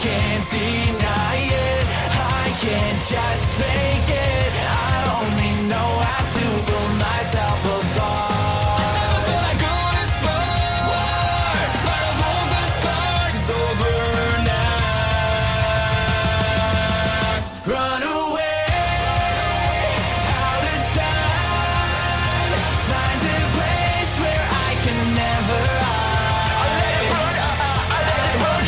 can't deny it. I can't just fake it. I only know how to pull myself apart. I never thought I'd go this far. Part of all the scars, it's over now. Run away, out of time. Find a place where I can never hide. I let it run, I let it run,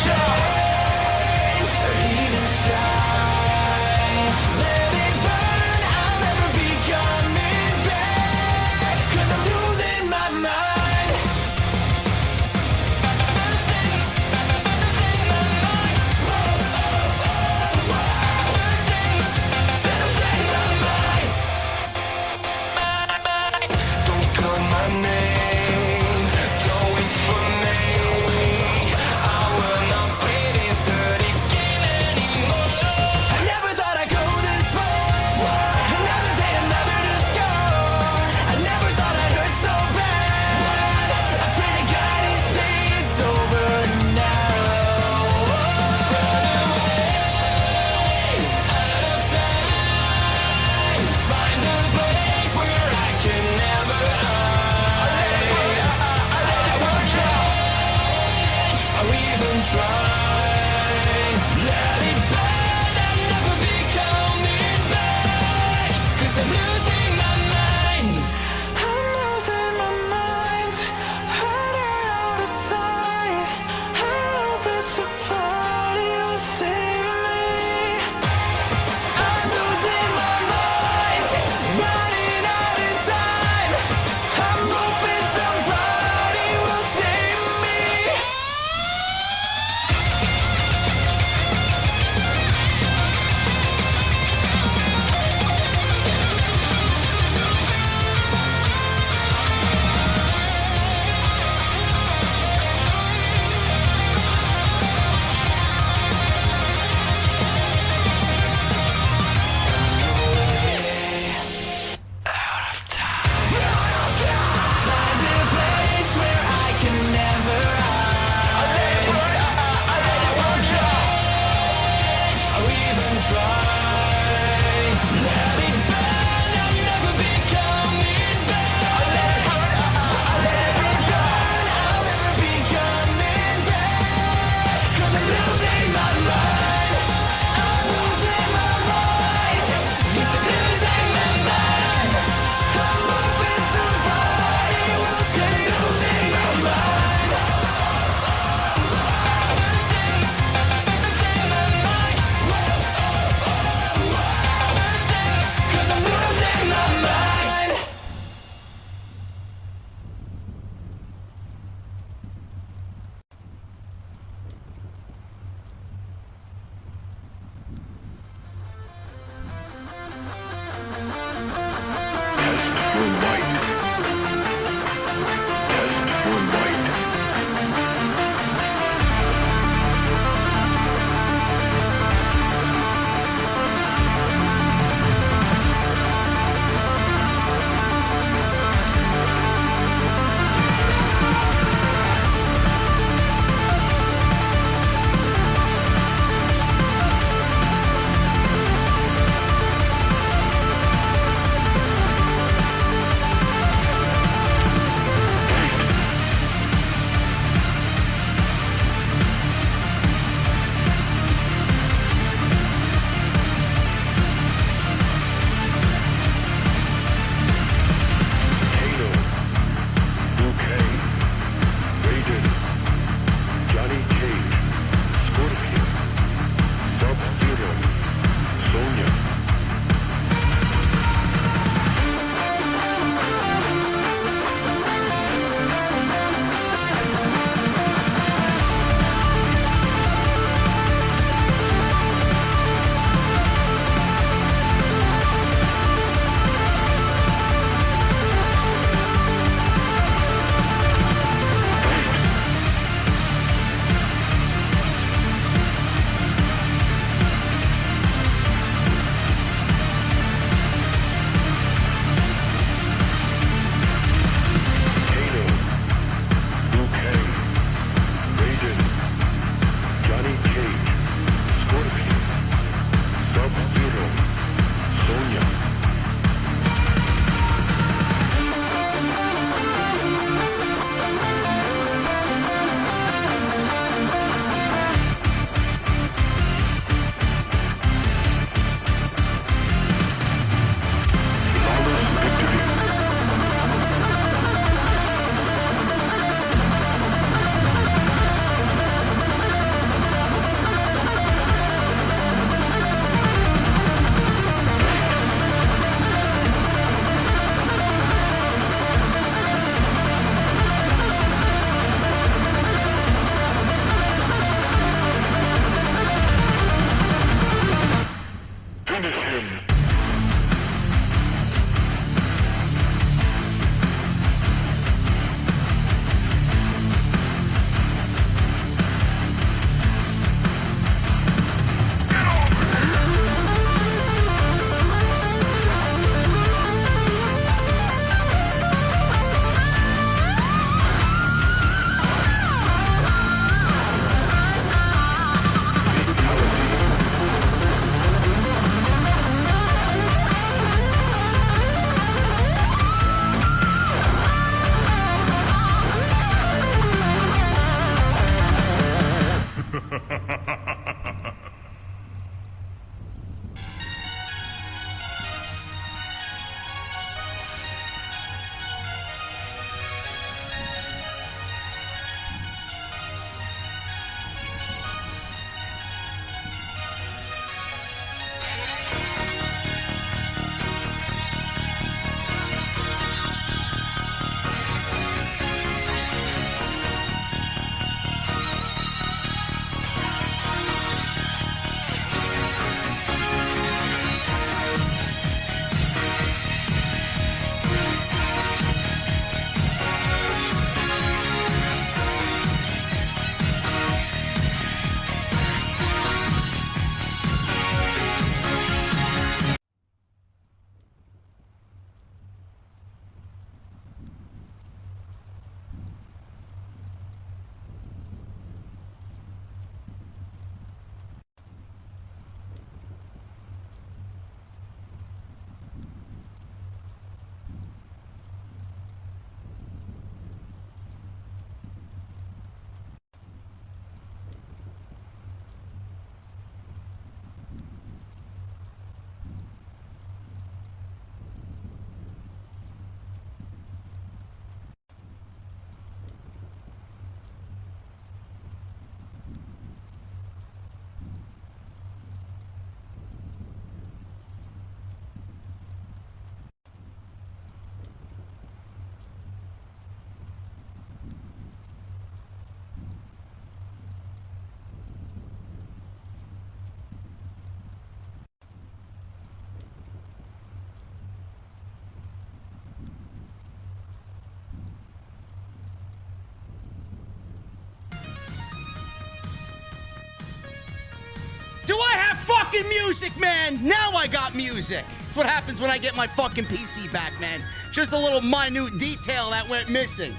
fucking music, man. Now I got music. That's what happens when I get my fucking PC back, man. Just a little minute detail that went missing.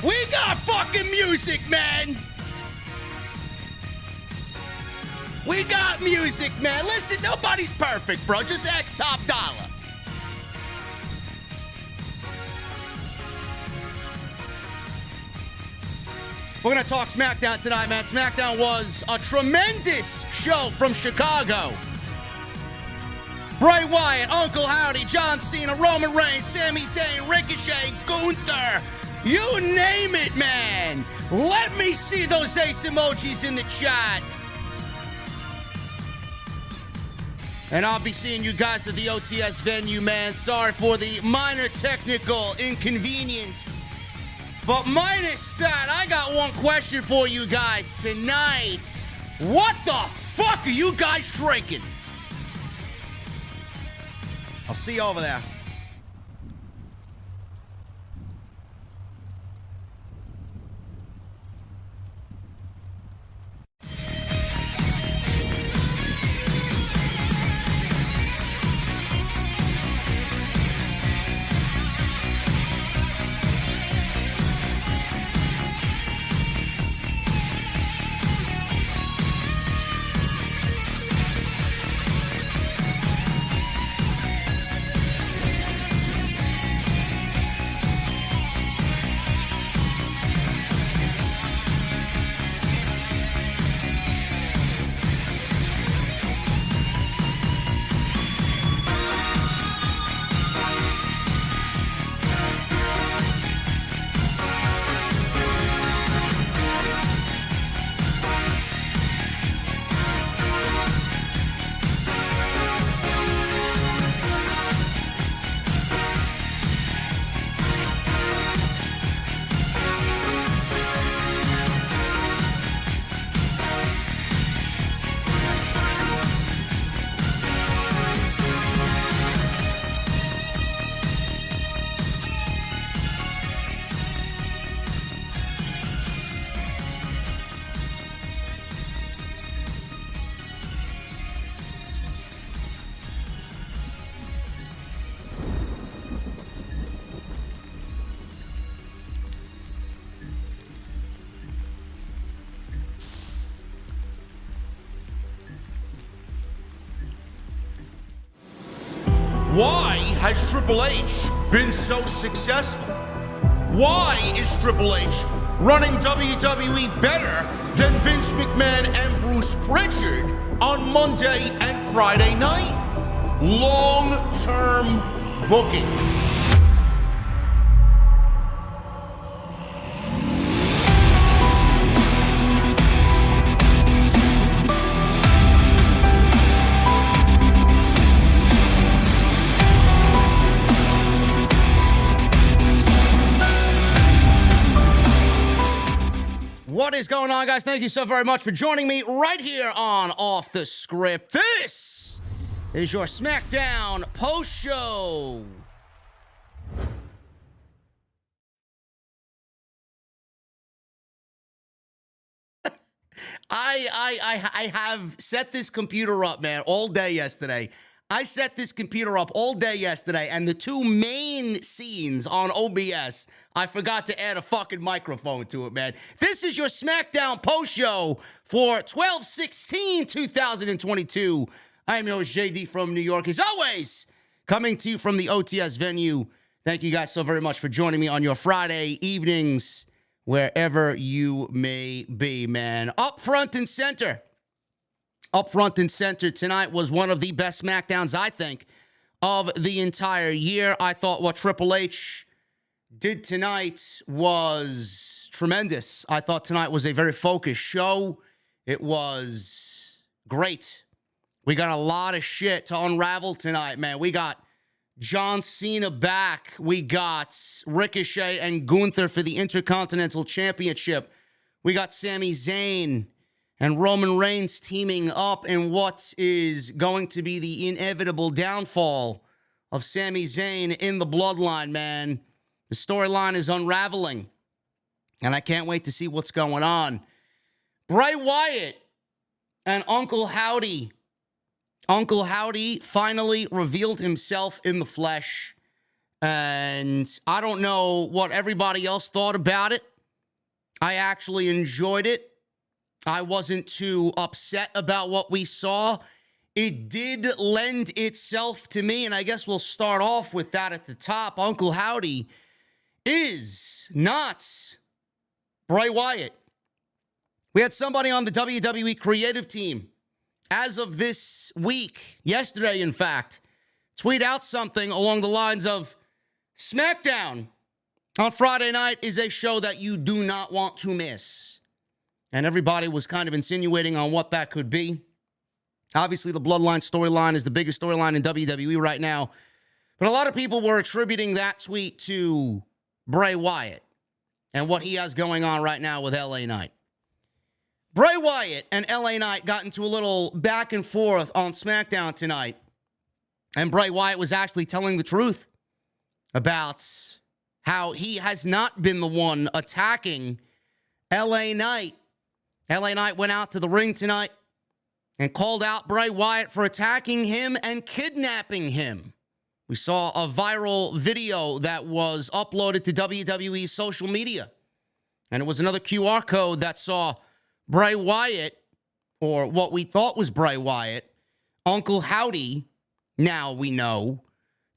We got fucking music, man. We got music, man. Listen, nobody's perfect, bro. Just X top dollar. We're going to talk SmackDown tonight, man. SmackDown was a tremendous show from Chicago. Bray Wyatt, Uncle Howdy, John Cena, Roman Reigns, Sami Zayn, Ricochet, Gunther. You name it, man. Let me see those ace emojis in the chat. And I'll be seeing you guys at the OTS venue, man. Sorry for the minor technical inconvenience. But minus that, I got one question for you guys tonight. What the fuck are you guys drinking? I'll see you over there. Why has Triple H been so successful? Why is Triple H running WWE better than Vince McMahon and Bruce Pritchard on Monday and Friday night? Long-term booking. What is going on, guys? Thank you so very much for joining me right here on Off the Script. This is your SmackDown post-show. I have set this computer up, man, all day yesterday. I set this computer up all day yesterday, and the two main scenes on OBS, I forgot to add a fucking microphone to it, man. This is your SmackDown post-show for 12/16/2022. I'm your host, JD from New York. As always, coming to you from the OTS venue. Thank you guys so very much for joining me on your Friday evenings, wherever you may be, man. Up front and center tonight was one of the best SmackDowns, I think, of the entire year. I thought what Triple H did tonight was tremendous. I thought tonight was a very focused show. It was great. We got a lot of shit to unravel tonight, man. We got John Cena back. We got Ricochet and Gunther for the Intercontinental Championship. We got Sami Zayn and Roman Reigns teaming up in what is going to be the inevitable downfall of Sami Zayn in the bloodline, man. The storyline is unraveling, and I can't wait to see what's going on. Bray Wyatt and Uncle Howdy. Uncle Howdy finally revealed himself in the flesh, and I don't know what everybody else thought about it. I actually enjoyed it. I wasn't too upset about what we saw. It did lend itself to me, and I guess we'll start off with that at the top. Uncle Howdy is not Bray Wyatt. We had somebody on the WWE creative team as of this week, yesterday in fact, tweet out something along the lines of, SmackDown on Friday night is a show that you do not want to miss. And everybody was kind of insinuating on what that could be. Obviously, the Bloodline storyline is the biggest storyline in WWE right now. But a lot of people were attributing that tweet to Bray Wyatt and what he has going on right now with LA Knight. Bray Wyatt and LA Knight got into a little back and forth on SmackDown tonight. And Bray Wyatt was actually telling the truth about how he has not been the one attacking LA Knight. LA Knight went out to the ring tonight and called out Bray Wyatt for attacking him and kidnapping him. We saw a viral video that was uploaded to WWE's social media. And it was another QR code that saw Bray Wyatt, or what we thought was Bray Wyatt, Uncle Howdy, now we know,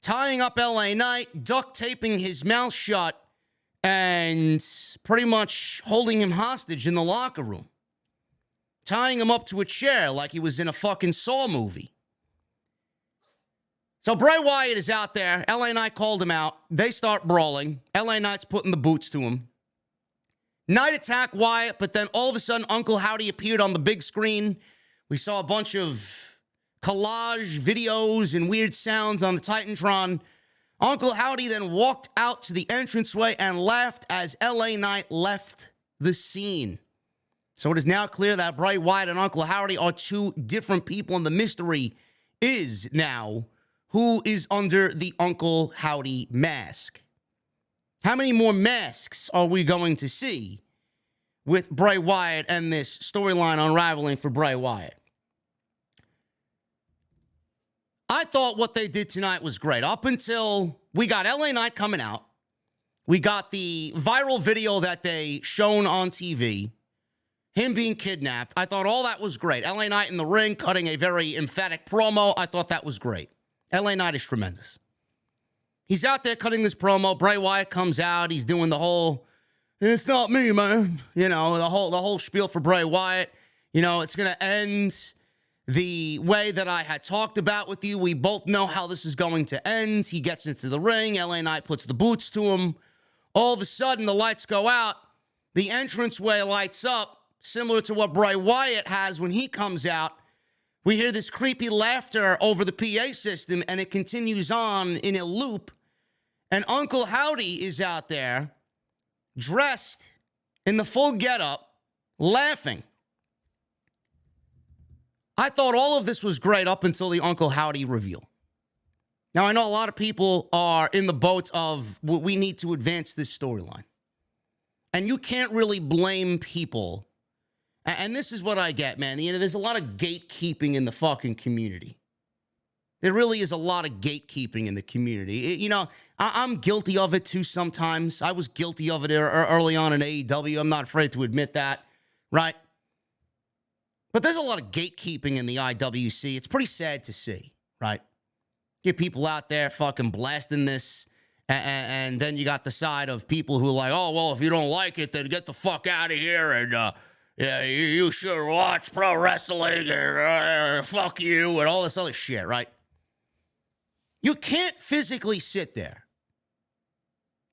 tying up LA Knight, duct taping his mouth shut, and pretty much holding him hostage in the locker room. Tying him up to a chair like he was in a fucking Saw movie. So Bray Wyatt is out there. LA Knight called him out. They start brawling. LA Knight's putting the boots to him. Knight attacked Wyatt, but then all of a sudden Uncle Howdy appeared on the big screen. We saw a bunch of collage videos and weird sounds on the Titantron. Uncle Howdy then walked out to the entranceway and laughed as LA Knight left the scene. So it is now clear that Bray Wyatt and Uncle Howdy are two different people, and the mystery is now who is under the Uncle Howdy mask. How many more masks are we going to see with Bray Wyatt and this storyline unraveling for Bray Wyatt? I thought what they did tonight was great. Up until we got LA Knight coming out, we got the viral video that they shown on TV, him being kidnapped. I thought all that was great. LA Knight in the ring cutting a very emphatic promo. I thought that was great. LA Knight is tremendous. He's out there cutting this promo. Bray Wyatt comes out. He's doing the whole, it's not me, man. You know, the whole spiel for Bray Wyatt. You know, it's going to end the way that I had talked about with you. We both know how this is going to end. He gets into the ring. LA Knight puts the boots to him. All of a sudden, the lights go out. The entranceway lights up, similar to what Bray Wyatt has when he comes out. We hear this creepy laughter over the PA system, and it continues on in a loop. And Uncle Howdy is out there, dressed in the full getup, laughing. I thought all of this was great up until the Uncle Howdy reveal. Now, I know a lot of people are in the boat of we need to advance this storyline. And you can't really blame people. And this is what I get, man. You know, there's a lot of gatekeeping in the fucking community. There really is a lot of gatekeeping in the community. You know, I'm guilty of it too sometimes. I was guilty of it early on in AEW. I'm not afraid to admit that, right? But there's a lot of gatekeeping in the IWC. It's pretty sad to see, right? Get people out there fucking blasting this, and then you got the side of people who are like, oh, well, if you don't like it, then get the fuck out of here, and yeah, you should watch pro wrestling, and fuck you, and all this other shit, right? You can't physically sit there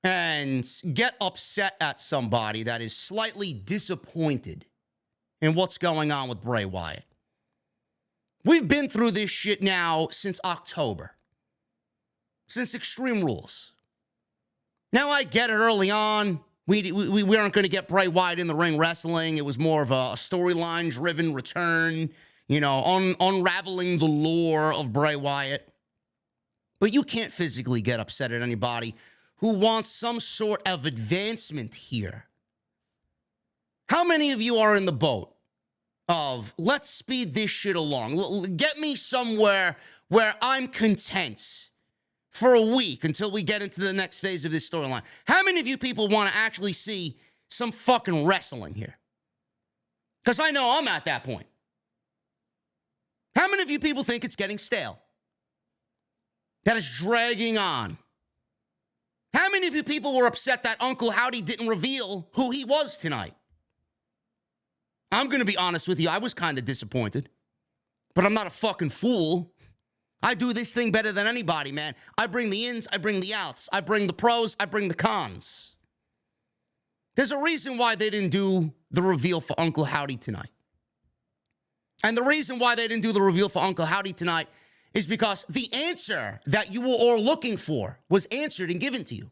and get upset at somebody that is slightly disappointed in what's going on with Bray Wyatt. We've been through this shit now since October. Since Extreme Rules. Now, I get it early on. We aren't going to get Bray Wyatt in the ring wrestling. It was more of a storyline-driven return, you know, unraveling the lore of Bray Wyatt. But you can't physically get upset at anybody who wants some sort of advancement here. How many of you are in the boat of, let's speed this shit along. Get me somewhere where I'm content for a week until we get into the next phase of this storyline. How many of you people want to actually see some fucking wrestling here? Because I know I'm at that point. How many of you people think it's getting stale? That is dragging on. How many of you people were upset that Uncle Howdy didn't reveal who he was tonight? I'm going to be honest with you. I was kind of disappointed. But I'm not a fucking fool. I do this thing better than anybody, man. I bring the ins, I bring the outs. I bring the pros, I bring the cons. There's a reason why they didn't do the reveal for Uncle Howdy tonight. And the reason why they didn't do the reveal for Uncle Howdy tonight is because the answer that you were all looking for was answered and given to you.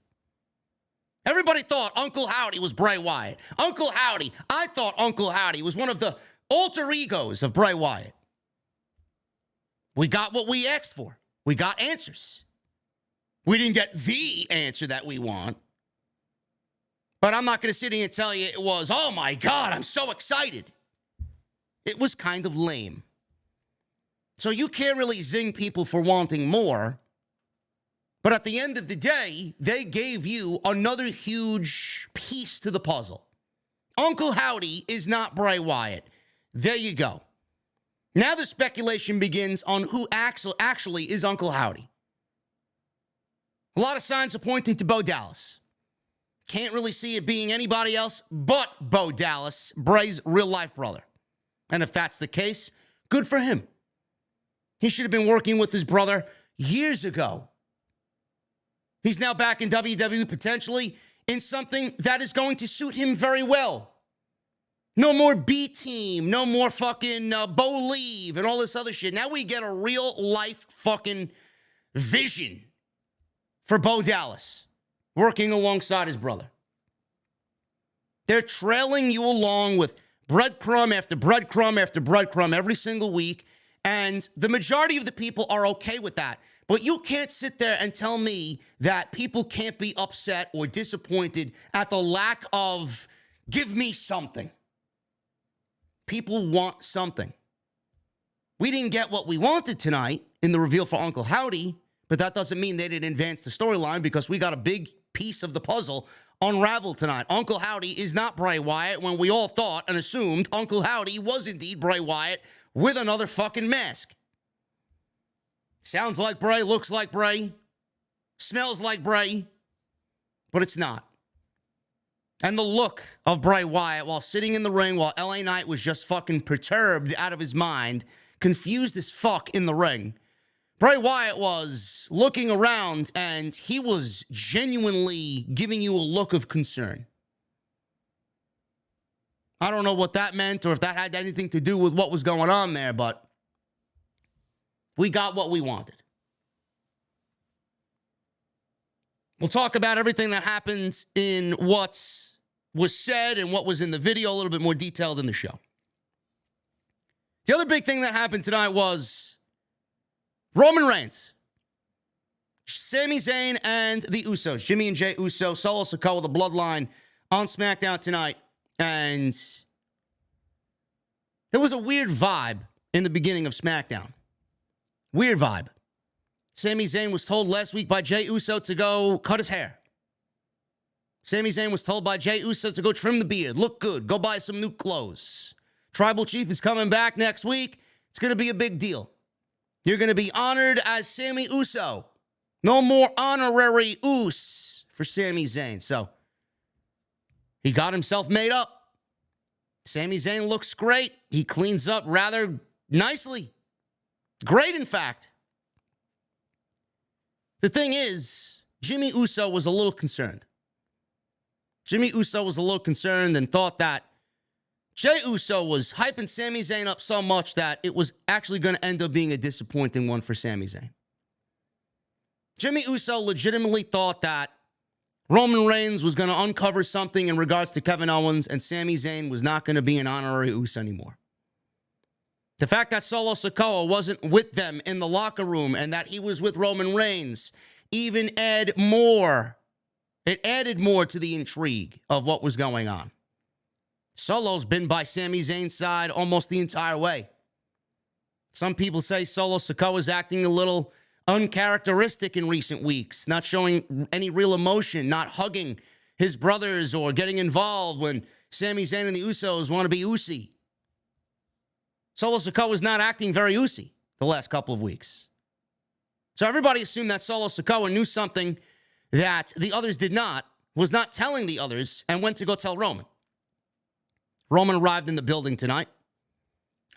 Everybody thought Uncle Howdy was Bray Wyatt. Uncle Howdy, I thought Uncle Howdy was one of the alter egos of Bray Wyatt. We got what we asked for. We got answers. We didn't get the answer that we want. But I'm not going to sit here and tell you it was, oh my God, I'm so excited. It was kind of lame. So you can't really zing people for wanting more. But at the end of the day, they gave you another huge piece to the puzzle. Uncle Howdy is not Bray Wyatt. There you go. Now the speculation begins on who actually is Uncle Howdy. A lot of signs are pointing to Bo Dallas. Can't really see it being anybody else but Bo Dallas, Bray's real-life brother. And if that's the case, good for him. He should have been working with his brother years ago. He's now back in WWE, potentially in something that is going to suit him very well. No more B-team, no more fucking Bo Leave and all this other shit. Now we get a real-life fucking vision for Bo Dallas working alongside his brother. They're trailing you along with breadcrumb after breadcrumb after breadcrumb every single week, and the majority of the people are okay with that. But you can't sit there and tell me that people can't be upset or disappointed at the lack of give me something. People want something. We didn't get what we wanted tonight in the reveal for Uncle Howdy, but that doesn't mean they didn't advance the storyline because we got a big piece of the puzzle unraveled tonight. Uncle Howdy is not Bray Wyatt when we all thought and assumed Uncle Howdy was indeed Bray Wyatt with another fucking mask. Sounds like Bray, looks like Bray, smells like Bray, but it's not. And the look of Bray Wyatt while sitting in the ring while LA Knight was just fucking perturbed out of his mind, confused as fuck in the ring. Bray Wyatt was looking around and he was genuinely giving you a look of concern. I don't know what that meant or if that had anything to do with what was going on there, but we got what we wanted. We'll talk about everything that happened in what was said and what was in the video a little bit more detailed in the show. The other big thing that happened tonight was Roman Reigns, Sami Zayn, and the Usos. Jimmy and Jey Uso, Solo Sikoa, the Bloodline on SmackDown tonight. And there was a weird vibe in the beginning of SmackDown. Weird vibe. Sami Zayn was told last week by Jey Uso to go cut his hair. Sami Zayn was told by Jey Uso to go trim the beard, look good, go buy some new clothes. Tribal Chief is coming back next week. It's going to be a big deal. You're going to be honored as Sami Uso. No more honorary Us for Sami Zayn. So he got himself made up. Sami Zayn looks great. He cleans up rather nicely. Great, in fact. The thing is, Jimmy Uso was a little concerned. Jimmy Uso was a little concerned and thought that Jey Uso was hyping Sami Zayn up so much that it was actually going to end up being a disappointing one for Sami Zayn. Jimmy Uso legitimately thought that Roman Reigns was going to uncover something in regards to Kevin Owens, and Sami Zayn was not going to be an honorary Uso anymore. The fact that Solo Sikoa wasn't with them in the locker room and that he was with Roman Reigns even added more. It added more to the intrigue of what was going on. Solo's been by Sami Zayn's side almost the entire way. Some people say Solo Sikoa is acting a little uncharacteristic in recent weeks, not showing any real emotion, not hugging his brothers or getting involved when Sami Zayn and the Usos want to be Usi. Solo Sikoa is not acting very Usi the last couple of weeks. So everybody assumed that Solo Sikoa knew something that the others did not, was not telling the others, and went to go tell Roman. Roman arrived in the building tonight,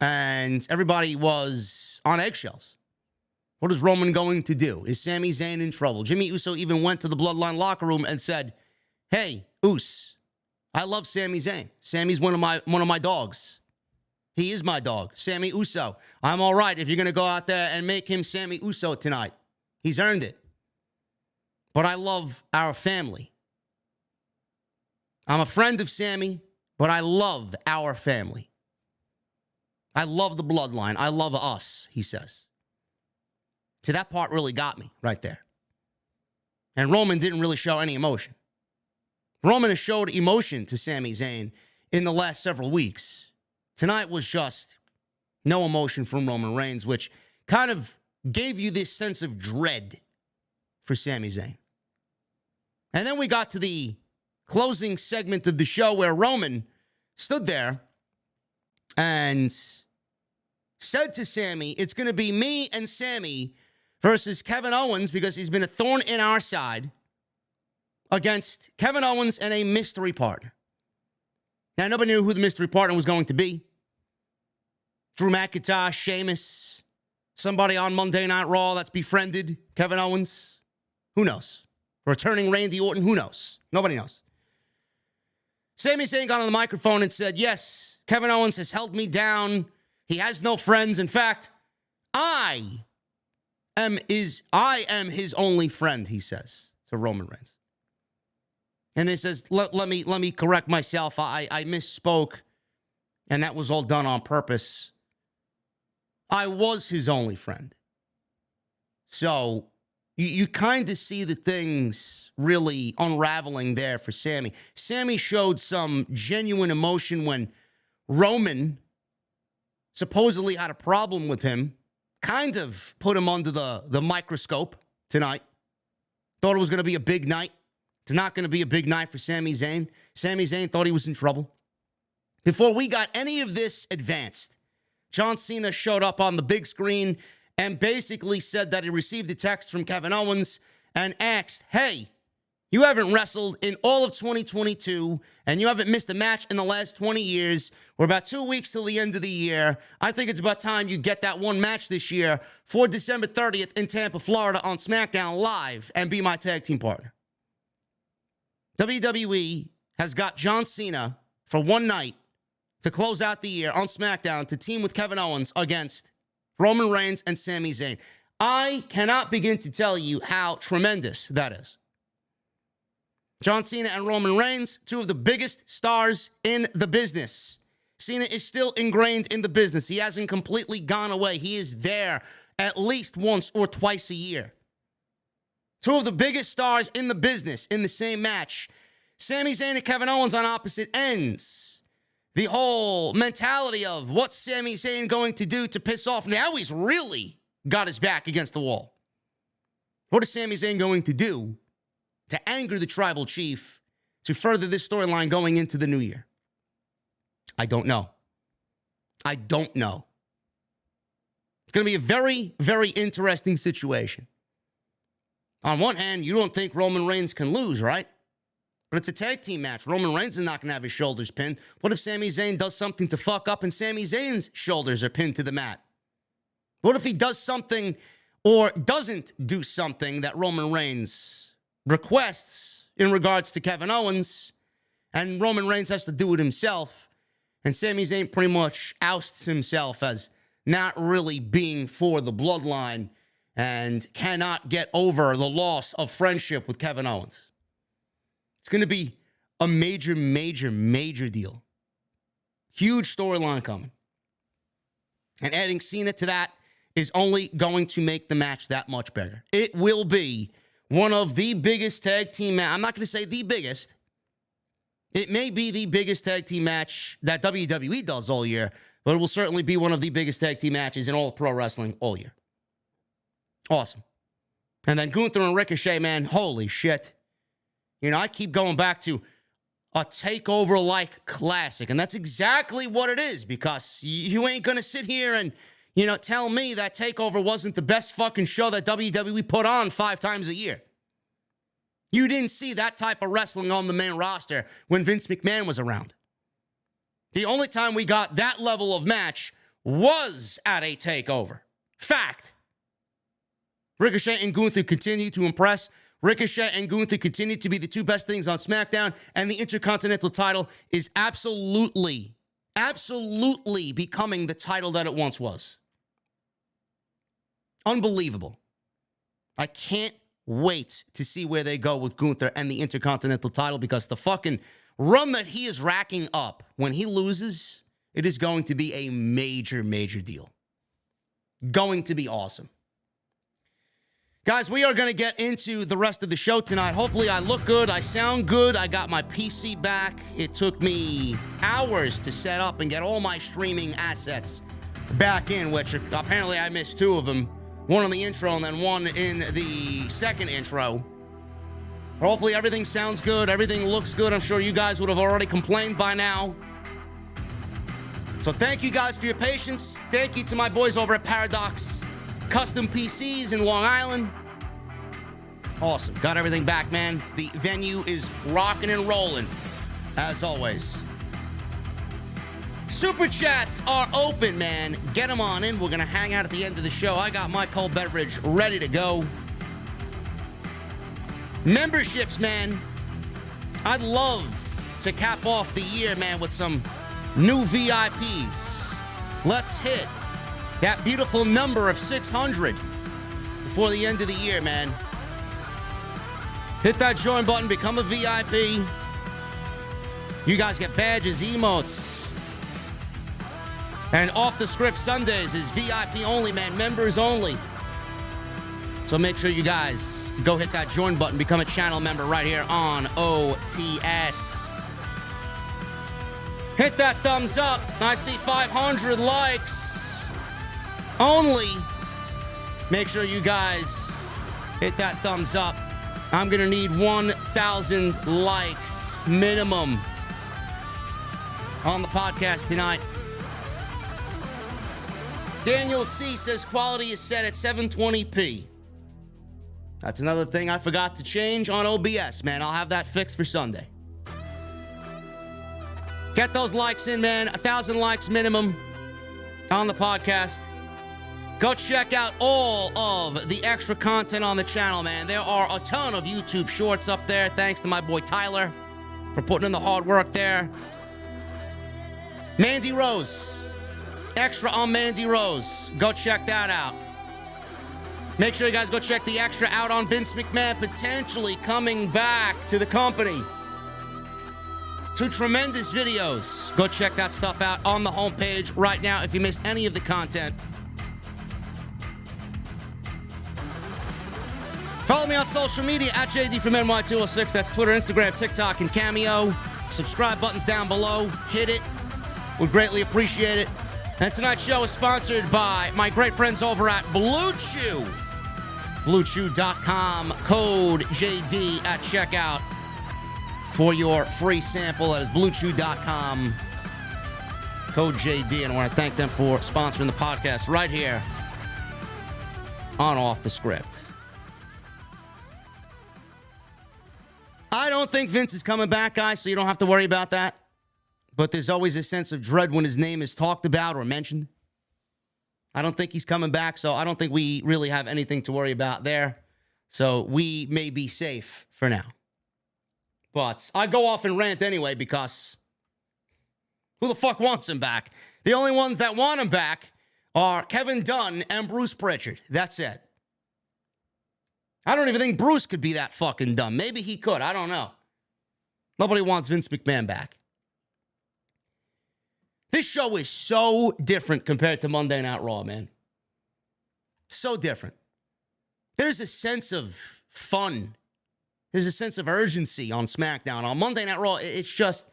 and everybody was on eggshells. What is Roman going to do? Is Sami Zayn in trouble? Jimmy Uso even went to the Bloodline locker room and said, "Hey, Us, I love Sami Zayn. Sami's one of my dogs. He is my dog, Sami Uso. I'm all right if you're going to go out there and make him Sami Uso tonight. He's earned it. But I love our family. I'm a friend of Sami, but I love our family. I love the bloodline. I love us," he says. See, that part really got me right there. And Roman didn't really show any emotion. Roman has showed emotion to Sami Zayn in the last several weeks. Tonight was just no emotion from Roman Reigns, which kind of gave you this sense of dread for Sami Zayn. And then we got to the closing segment of the show where Roman stood there and said to Sami, "It's going to be me and Sami versus Kevin Owens because he's been a thorn in our side against Kevin Owens and a mystery partner." Now, nobody knew who the mystery partner was going to be. Drew McIntyre, Sheamus, somebody on Monday Night Raw that's befriended Kevin Owens. Who knows? Returning Randy Orton, who knows? Nobody knows. Sami Zayn got on the microphone and said, "Yes, Kevin Owens has held me down. He has no friends. In fact, I am his only friend," he says to Roman Reigns. And he says, let me correct myself. I misspoke, and that was all done on purpose. I was his only friend. So you kind of see the things really unraveling there for Sami. Sami showed some genuine emotion when Roman supposedly had a problem with him, kind of put him under the microscope tonight. Thought it was going to be a big night. It's not going to be a big night for Sami Zayn. Sami Zayn thought he was in trouble. Before we got any of this advanced, John Cena showed up on the big screen and basically said that he received a text from Kevin Owens and asked, "Hey, you haven't wrestled in all of 2022, and you haven't missed a match in the last 20 years. We're about 2 weeks till the end of the year. I think it's about time you get that one match this year for December 30th in Tampa, Florida on SmackDown Live and be my tag team partner." WWE has got John Cena for one night to close out the year on SmackDown to team with Kevin Owens against Roman Reigns and Sami Zayn. I cannot begin to tell you how tremendous that is. John Cena and Roman Reigns, two of the biggest stars in the business. Cena is still ingrained in the business. He hasn't completely gone away. He is there at least once or twice a year. Two of the biggest stars in the business in the same match. Sami Zayn and Kevin Owens on opposite ends. The whole mentality of what's Sami Zayn going to do to piss off? Now he's really got his back against the wall. What is Sami Zayn going to do to anger the tribal chief to further this storyline going into the new year? I don't know. I don't know. It's going to be a very, very interesting situation. On one hand, you don't think Roman Reigns can lose, right? But it's a tag team match. Roman Reigns is not going to have his shoulders pinned. What if Sami Zayn does something to fuck up and Sami Zayn's shoulders are pinned to the mat? What if he does something or doesn't do something that Roman Reigns requests in regards to Kevin Owens, and Roman Reigns has to do it himself, and Sami Zayn pretty much ousts himself as not really being for the bloodline and cannot get over the loss of friendship with Kevin Owens? It's going to be a major, major, major deal. Huge storyline coming. And adding CENA to that is only going to make the match that much better. It will be one of the biggest tag team matches. I'm not going to say the biggest. It may be the biggest tag team match that WWE does all year, but it will certainly be one of the biggest tag team matches in all of pro wrestling all year. Awesome. And then Gunther and Ricochet, man, holy shit. You know, I keep going back to a takeover-like classic, and that's exactly what it is, because you ain't going to sit here and, you know, tell me that TakeOver wasn't the best fucking show that WWE put on 5 times a year. You didn't see that type of wrestling on the main roster when Vince McMahon was around. The only time we got that level of match was at a TakeOver. Fact. Ricochet and Gunther continue to impress. Ricochet and Gunther continue to be the 2 best things on SmackDown, and the Intercontinental title is absolutely becoming the title that it once was. Unbelievable. I can't wait to see where they go with Gunther and the Intercontinental title, because the fucking run that he is racking up, when he loses, it is going to be a major, major deal. Going to be awesome. Guys, we are going to get into the rest of the show tonight. Hopefully I look good, I sound good, I got my PC back. It took me hours to set up and get all my streaming assets back in, which apparently I missed 2 of them. One on the intro and then one in the second intro. But hopefully everything sounds good, everything looks good. I'm sure you guys would have already complained by now. So thank you guys for your patience. Thank you to my boys over at Paradox Custom PCs in Long Island. Awesome. Got everything back, man. The venue is rocking and rolling, as always. Super chats are open, man. Get them on in. We're going to hang out at the end of the show. I got my cold beverage ready to go. Memberships, man. I'd love to cap off the year, man, with some new VIPs. Let's hit that beautiful number of 600 before the end of the year, man. Hit that join button, become a VIP. You guys get badges, emotes. And Off the Script Sundays is VIP only, man. Members only. So make sure you guys go hit that join button, become a channel member right here on OTS. Hit that thumbs up. I see 500 likes. Only make sure you guys hit that thumbs up. I'm going to need 1,000 likes minimum on the podcast tonight. Daniel C. says quality is set at 720p. That's another thing I forgot to change on OBS, man. I'll have that fixed for Sunday. Get those likes in, man. 1,000 likes minimum on the podcast. Go check out all of the extra content on the channel, man. There are a ton of YouTube shorts up there. Thanks to my boy Tyler for putting in the hard work there. Mandy Rose. Extra on Mandy Rose. Go check that out. Make sure you guys go check the extra out on Vince McMahon potentially coming back to the company. 2 tremendous videos. Go check that stuff out on the homepage right now if you missed any of the content. Follow me on social media at JD from NY206. That's Twitter, Instagram, TikTok, and Cameo. Subscribe buttons down below. Hit it. Would greatly appreciate it. And tonight's show is sponsored by my great friends over at Blue Chew. BlueChew.com. Code JD at checkout for your free sample. That is BlueChew.com. Code JD. And I want to thank them for sponsoring the podcast right here on Off the Script. I don't think Vince is coming back, guys, so you don't have to worry about that. But there's always a sense of dread when his name is talked about or mentioned. I don't think he's coming back, so I don't think we really have anything to worry about there. So we may be safe for now. But I go off and rant anyway because who the fuck wants him back? The only ones that want him back are Kevin Dunn and Bruce Pritchard. That's it. I don't even think Bruce could be that fucking dumb. Maybe he could. I don't know. Nobody wants Vince McMahon back. This show is so different compared to Monday Night Raw, man. So different. There's a sense of fun. There's a sense of urgency on SmackDown. On Monday Night Raw, it's just,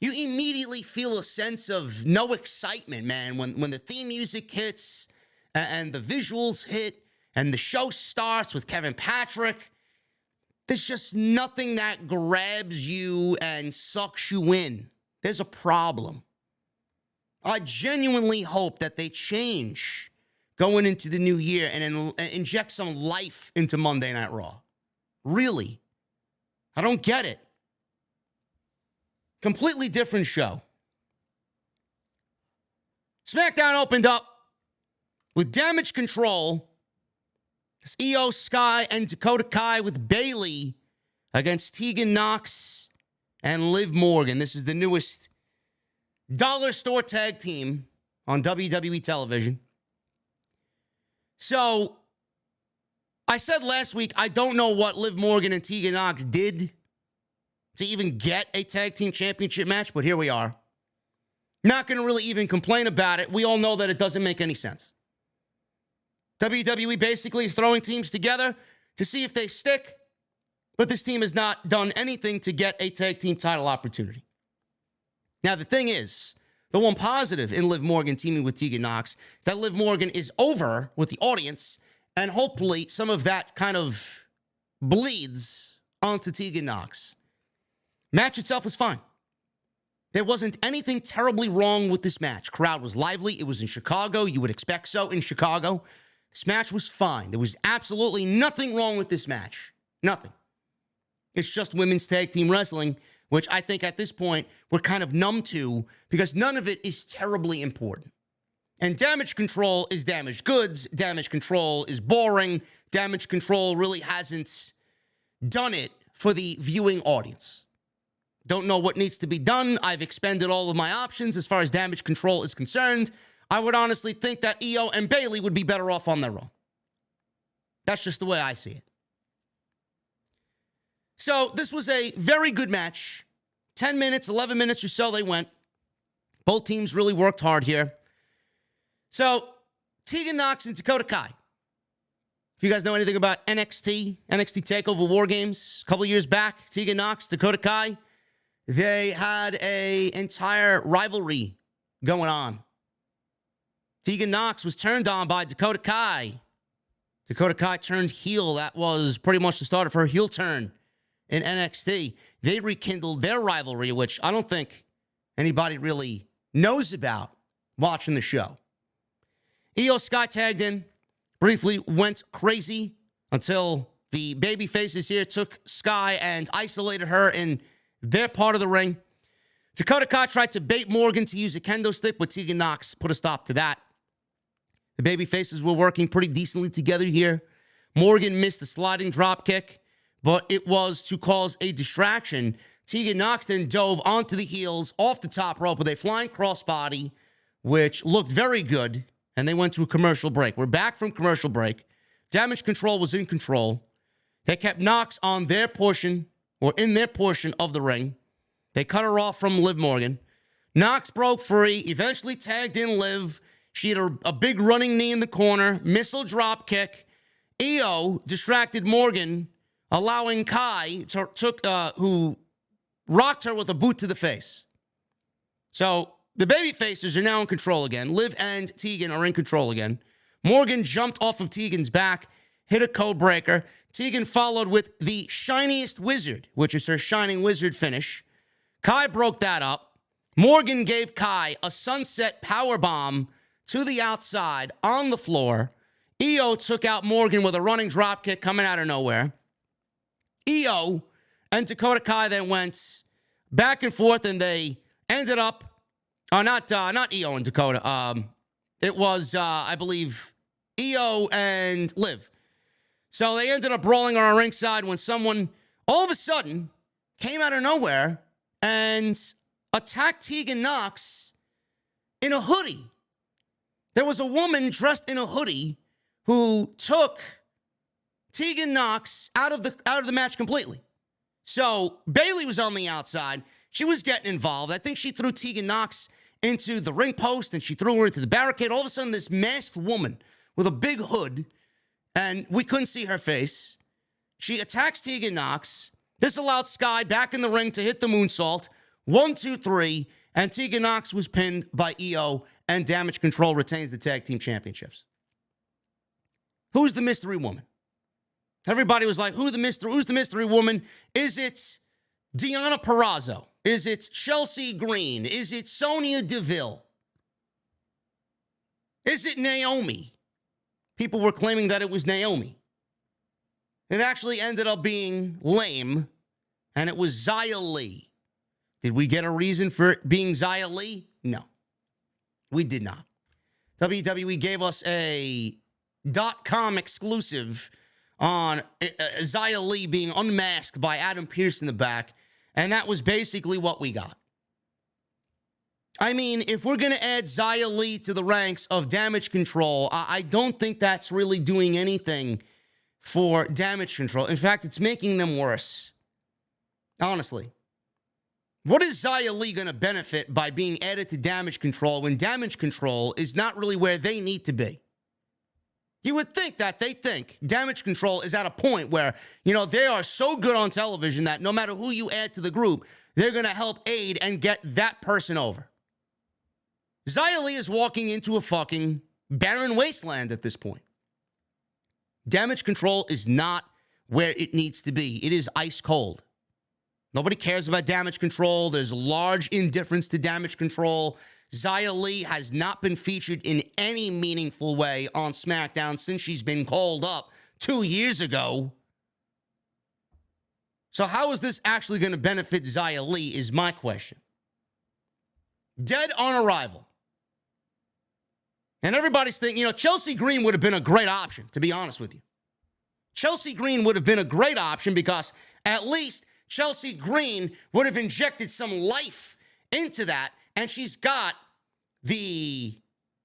you immediately feel a sense of no excitement, man. When the theme music hits and the visuals hit and the show starts with Kevin Patrick, there's just nothing that grabs you and sucks you in. There's a problem. I genuinely hope that they change going into the new year and inject some life into Monday Night Raw. Really. I don't get it. Completely different show. SmackDown opened up with Damage Control. It's Io Sky and Dakota Kai with Bayley against Tegan Nox and Liv Morgan. This is the newest dollar store tag team on WWE television. So, I said last week, I don't know what Liv Morgan and Tegan Nox did to even get a tag team championship match, but here we are. Not going to really even complain about it. We all know that it doesn't make any sense. WWE basically is throwing teams together to see if they stick, but this team has not done anything to get a tag team title opportunity. Now, the thing is, the one positive in Liv Morgan teaming with Tegan Nox is that Liv Morgan is over with the audience, and hopefully some of that kind of bleeds onto Tegan Nox. Match itself was fine. There wasn't anything terribly wrong with this match. Crowd was lively. It was in Chicago. You would expect so in Chicago. This match was fine. There was absolutely nothing wrong with this match. Nothing. It's just women's tag team wrestling, which I think at this point we're kind of numb to because none of it is terribly important. And Damage Control is damaged goods. Damage Control is boring. Damage Control really hasn't done it for the viewing audience. Don't know what needs to be done. I've expended all of my options as far as Damage Control is concerned. I would honestly think that Io and Bayley would be better off on their own. That's just the way I see it. So this was a very good match. 10 minutes, 11 minutes or so they went. Both teams really worked hard here. So Tegan Nox and Dakota Kai. If you guys know anything about NXT TakeOver War Games, a couple years back, Tegan Nox, Dakota Kai, they had an entire rivalry going on. Tegan Nox was turned on by Dakota Kai. Dakota Kai turned heel. That was pretty much the start of her heel turn in NXT. They rekindled their rivalry, which I don't think anybody really knows about watching the show. Io Sky tagged in, briefly went crazy until the baby faces here took Sky and isolated her in their part of the ring. Dakota Kai tried to bait Morgan to use a kendo stick, but Tegan Nox put a stop to that. The baby faces were working pretty decently together here. Morgan missed the sliding drop kick, but it was to cause a distraction. Tegan Nox then dove onto the heels off the top rope with a flying crossbody, which looked very good, and they went to a commercial break. We're back from commercial break. Damage Control was in control. They kept Nox on their portion, or in their portion of the ring. They cut her off from Liv Morgan. Nox broke free, eventually tagged in Liv. She had a big running knee in the corner, missile drop kick. Io distracted Morgan, allowing Kai, who rocked her with a boot to the face. So the baby faces are now in control again. Liv and Tegan are in control again. Morgan jumped off of Tegan's back, hit a code breaker. Tegan followed with the Shiniest Wizard, which is her Shining Wizard finish. Kai broke that up. Morgan gave Kai a sunset powerbomb to the outside on the floor. Io took out Morgan with a running dropkick coming out of nowhere. Io and Dakota Kai then went back and forth, and they ended up, not Io and Dakota. It was, I believe, Io and Liv. So they ended up brawling on our ringside when someone all of a sudden came out of nowhere and attacked Tegan Nox in a hoodie. There was a woman dressed in a hoodie who took Tegan Nox out of the match completely. So Bayley was on the outside. She was getting involved. I think she threw Tegan Nox into the ring post, and she threw her into the barricade. All of a sudden, this masked woman with a big hood, and we couldn't see her face. She attacks Tegan Nox. This allowed Sky back in the ring to hit the moonsault. 1, 2, 3, and Tegan Nox was pinned by EO, and Damage Control retains the tag team championships. Who's the mystery woman? Everybody was like, who's the mystery woman? Is it Deonna Purrazzo? Is it Chelsea Green? Is it Sonya Deville? Is it Naomi? People were claiming that it was Naomi. It actually ended up being lame, and it was Xia Li. Did we get a reason for it being Xia Li? No, we did not. WWE gave us a .com exclusive on Xia Li being unmasked by Adam Pearce in the back, and that was basically what we got. I mean, if we're going to add Xia Li to the ranks of Damage Control, I don't think that's really doing anything for Damage Control. In fact, it's making them worse. Honestly. What is Xia Li going to benefit by being added to Damage Control when Damage Control is not really where they need to be? You would think that they think Damage Control is at a point where, they are so good on television that no matter who you add to the group, they're going to help aid and get that person over. Xia Li is walking into a fucking barren wasteland at this point. Damage Control is not where it needs to be. It is ice cold. Nobody cares about Damage Control. There's large indifference to Damage Control. Xia Li has not been featured in any meaningful way on SmackDown since she's been called up 2 years ago. So how is this actually going to benefit Xia Li is my question. Dead on arrival. And everybody's thinking, Chelsea Green would have been a great option, to be honest with you. Chelsea Green would have been a great option because at least Chelsea Green would have injected some life into that, and she's got the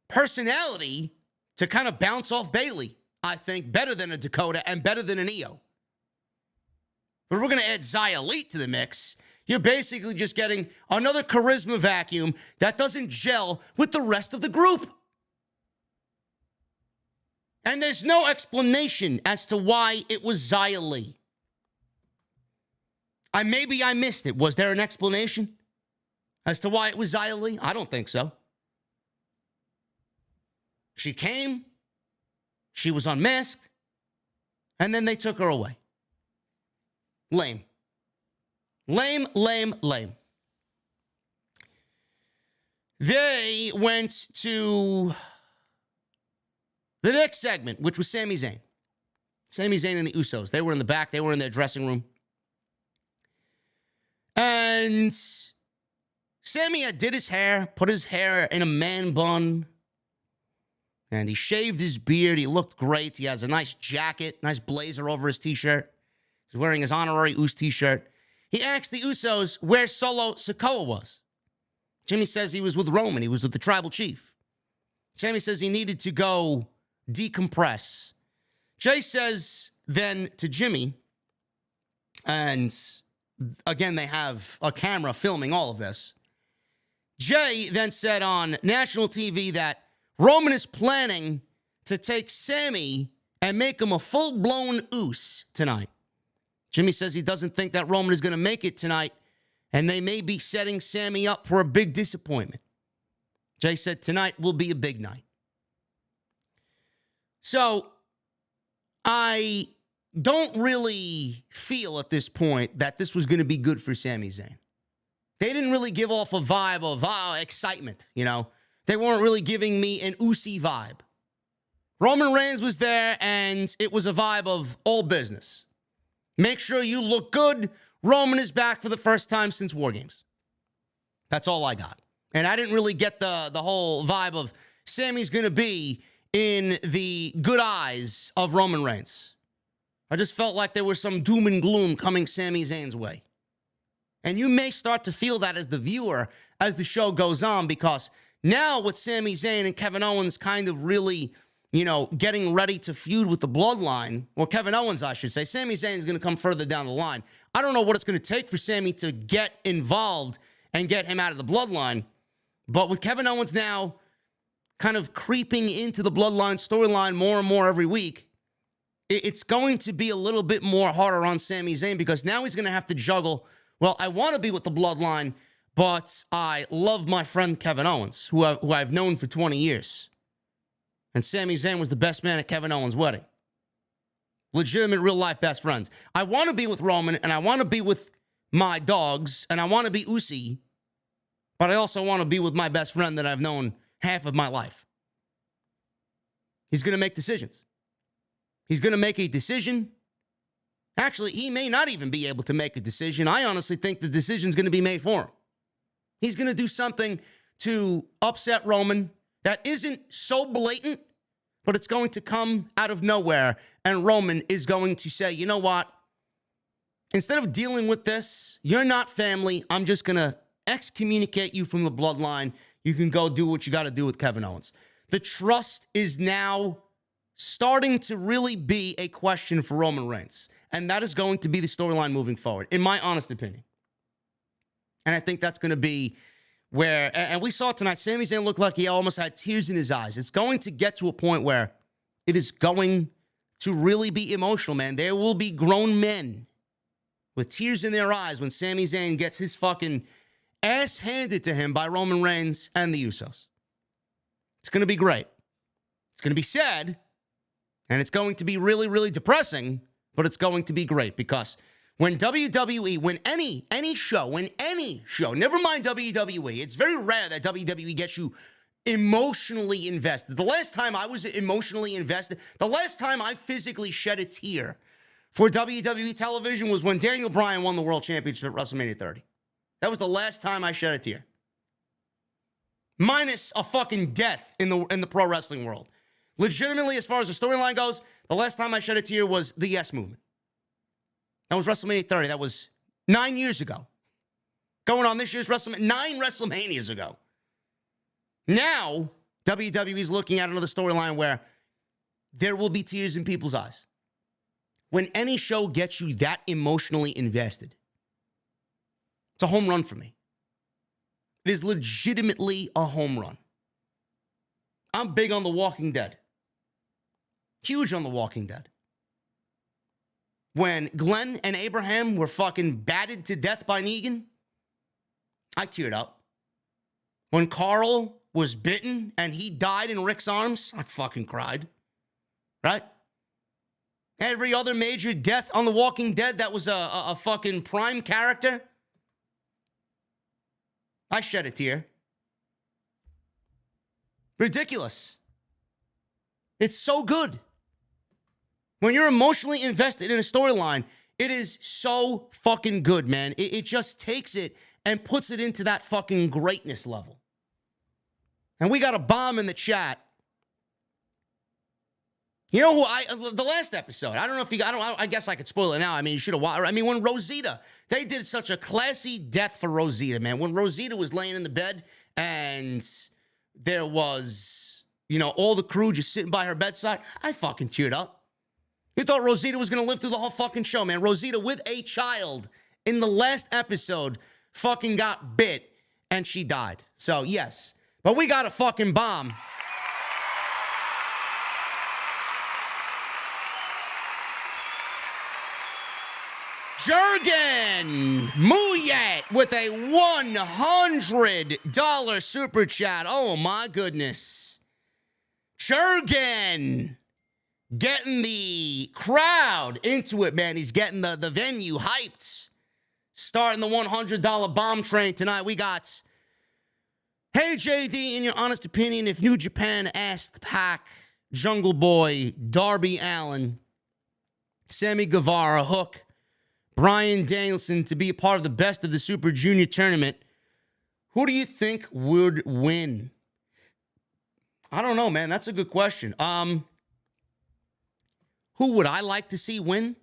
personality to kind of bounce off Bayley, I think, better than a Dakota and better than an EO. But if we're going to add Xia Li to the mix, you're basically just getting another charisma vacuum that doesn't gel with the rest of the group. And there's no explanation as to why it was Xia Li. Maybe I missed it. Was there an explanation as to why it was Xia Li? I don't think so. She came, she was unmasked, and then they took her away. Lame. Lame, lame, lame. They went to the next segment, which was Sami Zayn. Sami Zayn and the Usos. They were in the back. They were in their dressing room. And Sami did his hair, put his hair in a man bun, and he shaved his beard. He looked great. He has a nice jacket, nice blazer over his T-shirt. He's wearing his honorary Us T-shirt. He asked the Usos where Solo Sikoa was. Jimmy says he was with Roman. He was with the tribal chief. Sami says he needed to go decompress. Jay says then to Jimmy, and again, they have a camera filming all of this. Jay then said on national TV that Roman is planning to take Sami and make him a full-blown Us tonight. Jimmy says he doesn't think that Roman is going to make it tonight, and they may be setting Sami up for a big disappointment. Jay said tonight will be a big night. So I don't really feel at this point that this was going to be good for Sami Zayn. They didn't really give off a vibe of excitement, They weren't really giving me an Usi vibe. Roman Reigns was there, and it was a vibe of all business. Make sure you look good. Roman is back for the first time since War Games. That's all I got. And I didn't really get the whole vibe of Sami's going to be in the good eyes of Roman Reigns. I just felt like there was some doom and gloom coming Sami Zayn's way. And you may start to feel that as the viewer as the show goes on, because now with Sami Zayn and Kevin Owens kind of really, getting ready to feud with the Bloodline, or Kevin Owens, I should say, Sami Zayn is going to come further down the line. I don't know what it's going to take for Sammy to get involved and get him out of the bloodline. But with Kevin Owens now kind of creeping into the bloodline storyline more and more every week, it's going to be a little bit more harder on Sami Zayn because now he's going to have to juggle, well, I want to be with the bloodline, but I love my friend Kevin Owens, who I've known for 20 years. And Sami Zayn was the best man at Kevin Owens' wedding. Legitimate, real-life best friends. I want to be with Roman, and I want to be with my dogs, and I want to be Usi, but I also want to be with my best friend that I've known half of my life. He's going to make decisions. He's going to make a decision. Actually, he may not even be able to make a decision. I honestly think the decision's going to be made for him. He's going to do something to upset Roman that isn't so blatant, but it's going to come out of nowhere, and Roman is going to say, you know what? Instead of dealing with this, you're not family. I'm just going to excommunicate you from the bloodline. You can go do what you got to do with Kevin Owens. The trust is now starting to really be a question for Roman Reigns. And that is going to be the storyline moving forward, in my honest opinion. And I think that's going to be where, and we saw tonight, Sami Zayn looked like he almost had tears in his eyes. It's going to get to a point where it is going to really be emotional, man. There will be grown men with tears in their eyes when Sami Zayn gets his fucking ass handed to him by Roman Reigns and the Usos. It's going to be great. It's going to be sad. And it's going to be really, really depressing, but it's going to be great because when WWE, when any show, never mind WWE, it's very rare that WWE gets you emotionally invested. The last time I was emotionally invested, the last time I physically shed a tear for WWE television was when Daniel Bryan won the World Championship at WrestleMania 30. That was the last time I shed a tear. Minus a fucking death in the pro wrestling world. Legitimately, as far as the storyline goes, the last time I shed a tear was the Yes Movement. That was WrestleMania 30. That was 9 years ago. Going on this year's WrestleMania, 9 WrestleManias ago. Now, WWE's looking at another storyline where there will be tears in people's eyes. When any show gets you that emotionally invested, it's a home run for me. It is legitimately a home run. I'm big on The Walking Dead. Huge on The Walking Dead. When Glenn and Abraham were fucking battered to death by Negan, I teared up. When Carl was bitten and he died in Rick's arms, I fucking cried. Right? Every other major death on The Walking Dead that was a fucking prime character, I shed a tear. Ridiculous. It's so good. When you're emotionally invested in a storyline, it is so fucking good, man. It just takes it and puts it into that fucking greatness level. And we got a bomb in the chat. You know who the last episode, I don't know if you, I guess I could spoil it now. I mean, you should have watched. I mean, when Rosita, they did such a classy death for Rosita, man. When Rosita was laying in the bed and there was, you know, all the crew just sitting by her bedside, I fucking teared up. You thought Rosita was going to live through the whole fucking show, man. Rosita with a child in the last episode fucking got bit and she died. So, yes. But we got a fucking bomb. Jurgen Muyet with a $100 super chat. Oh, my goodness. Jurgen getting the crowd into it, man. He's getting the venue hyped. Starting the $100 bomb train tonight. We got, hey, JD, in your honest opinion, if New Japan asked Pac, Jungle Boy, Darby Allin, Sammy Guevara, Hook, Bryan Danielson to be a part of the Best of the Super Junior tournament, who do you think would win? I don't know, man. That's a good question. Who would I like to see win?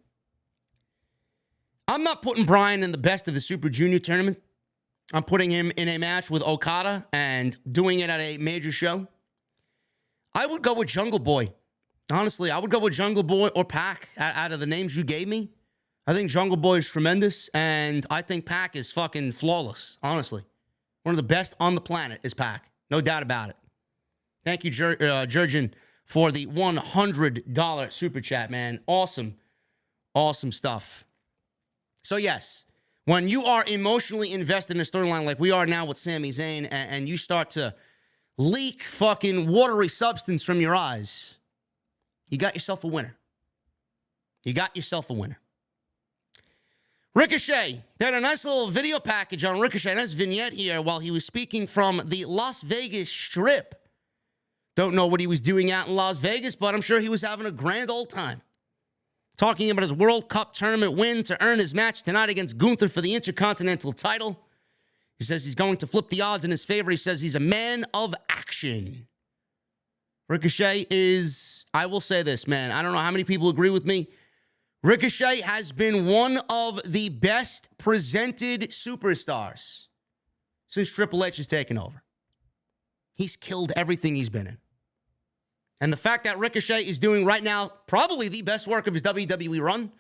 I'm not putting Bryan in the Best of the Super Junior tournament. I'm putting him in a match with Okada and doing it at a major show. I would go with Jungle Boy. Honestly, I would go with Jungle Boy or Pac out of the names you gave me. I think Jungle Boy is tremendous, and I think Pac is fucking flawless, honestly. One of the best on the planet is Pac. No doubt about it. Thank you, Jurgen, for the $100 super chat, man. Awesome. Awesome stuff. So, yes, when you are emotionally invested in a storyline like we are now with Sami Zayn, and you start to leak fucking watery substance from your eyes, you got yourself a winner. You got yourself a winner. Ricochet, they had a nice little video package on Ricochet, nice vignette here while he was speaking from the Las Vegas Strip. Don't know what he was doing out in Las Vegas, but I'm sure he was having a grand old time. Talking about his World Cup tournament win to earn his match tonight against Gunther for the Intercontinental title. He says he's going to flip the odds in his favor. He says he's a man of action. Ricochet is, I will say this, man, I don't know how many people agree with me. Ricochet has been one of the best presented superstars since Triple H has taken over. He's killed everything he's been in. And the fact that Ricochet is doing right now probably the best work of his WWE run,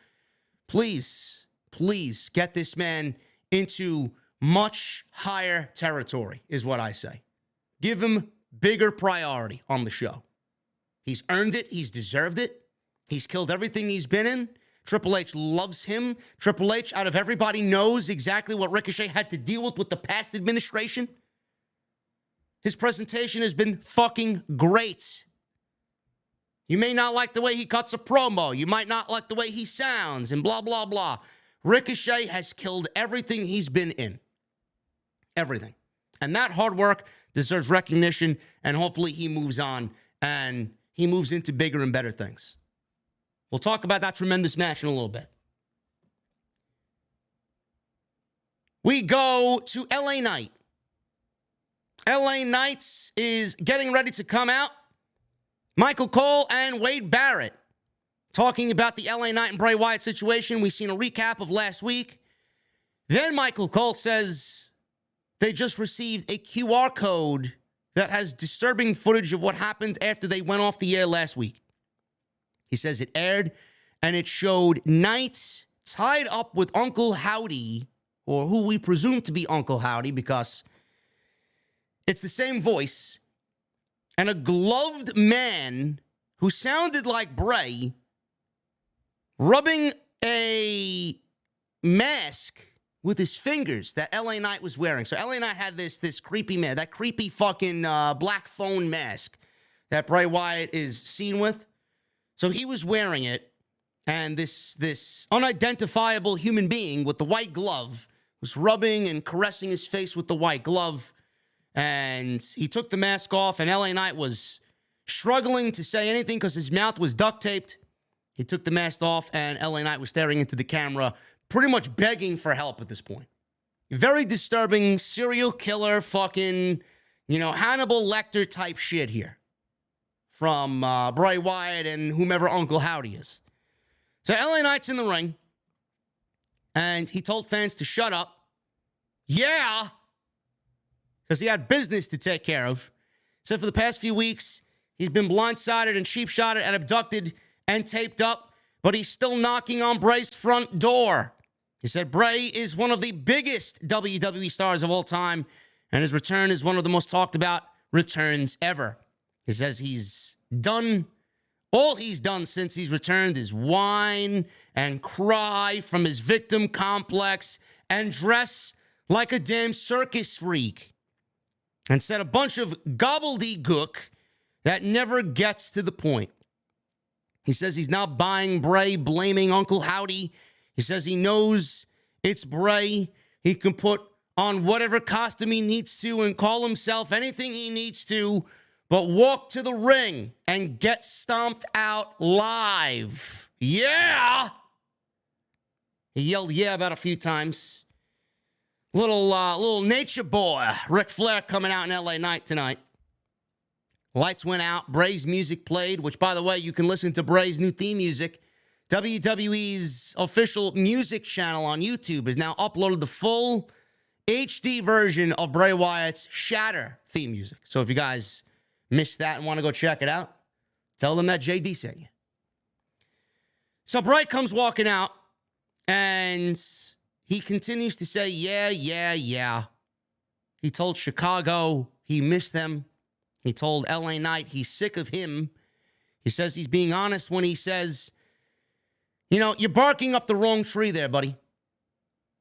please, please get this man into much higher territory, is what I say. Give him bigger priority on the show. He's earned it. He's deserved it. He's killed everything he's been in. Triple H loves him. Triple H, out of everybody, knows exactly what Ricochet had to deal with the past administration. His presentation has been fucking great. You may not like the way he cuts a promo. You might not like the way he sounds and blah, blah, blah. Ricochet has killed everything he's been in. Everything. And that hard work deserves recognition, and hopefully he moves on and he moves into bigger and better things. We'll talk about that tremendous match in a little bit. We go to LA Knight. LA Knight is getting ready to come out. Michael Cole and Wade Barrett talking about the LA Knight and Bray Wyatt situation. We've seen a recap of last week. Then Michael Cole says they just received a QR code that has disturbing footage of what happened after they went off the air last week. He says it aired, and it showed Knight tied up with Uncle Howdy, or who we presume to be Uncle Howdy because it's the same voice, and a gloved man who sounded like Bray rubbing a mask with his fingers that LA Knight was wearing. So LA Knight had this creepy man, that creepy fucking black phone mask that Bray Wyatt is seen with. So he was wearing it, and this unidentifiable human being with the white glove was rubbing and caressing his face with the white glove. And he took the mask off, and LA Knight was struggling to say anything because his mouth was duct taped. He took the mask off, and LA Knight was staring into the camera, pretty much begging for help at this point. Very disturbing, serial killer, fucking, Hannibal Lecter type shit here from Bray Wyatt and whomever Uncle Howdy is. So LA Knight's in the ring, and he told fans to shut up. Yeah! Because he had business to take care of. So for the past few weeks, he's been blindsided and sheep-shotted and abducted and taped up, but he's still knocking on Bray's front door. He said Bray is one of the biggest WWE stars of all time, and his return is one of the most talked about returns ever. He says he's done, all he's done since he's returned is whine and cry from his victim complex and dress like a damn circus freak. And said a bunch of gobbledygook that never gets to the point. He says he's not buying Bray, blaming Uncle Howdy. He says he knows it's Bray. He can put on whatever costume he needs to and call himself anything he needs to, but walk to the ring and get stomped out live. Yeah! He yelled yeah about a few times. Little nature boy, Ric Flair coming out in LA Knight tonight. Lights went out. Bray's music played, which, by the way, you can listen to Bray's new theme music. WWE's official music channel on YouTube has now uploaded the full HD version of Bray Wyatt's Shatter theme music. So if you guys missed that and want to go check it out, tell them that JD sent you. So Bray comes walking out, And he continues to say, yeah. He told Chicago he missed them. He told LA Knight he's sick of him. He says he's being honest when he says, you're barking up the wrong tree there, buddy.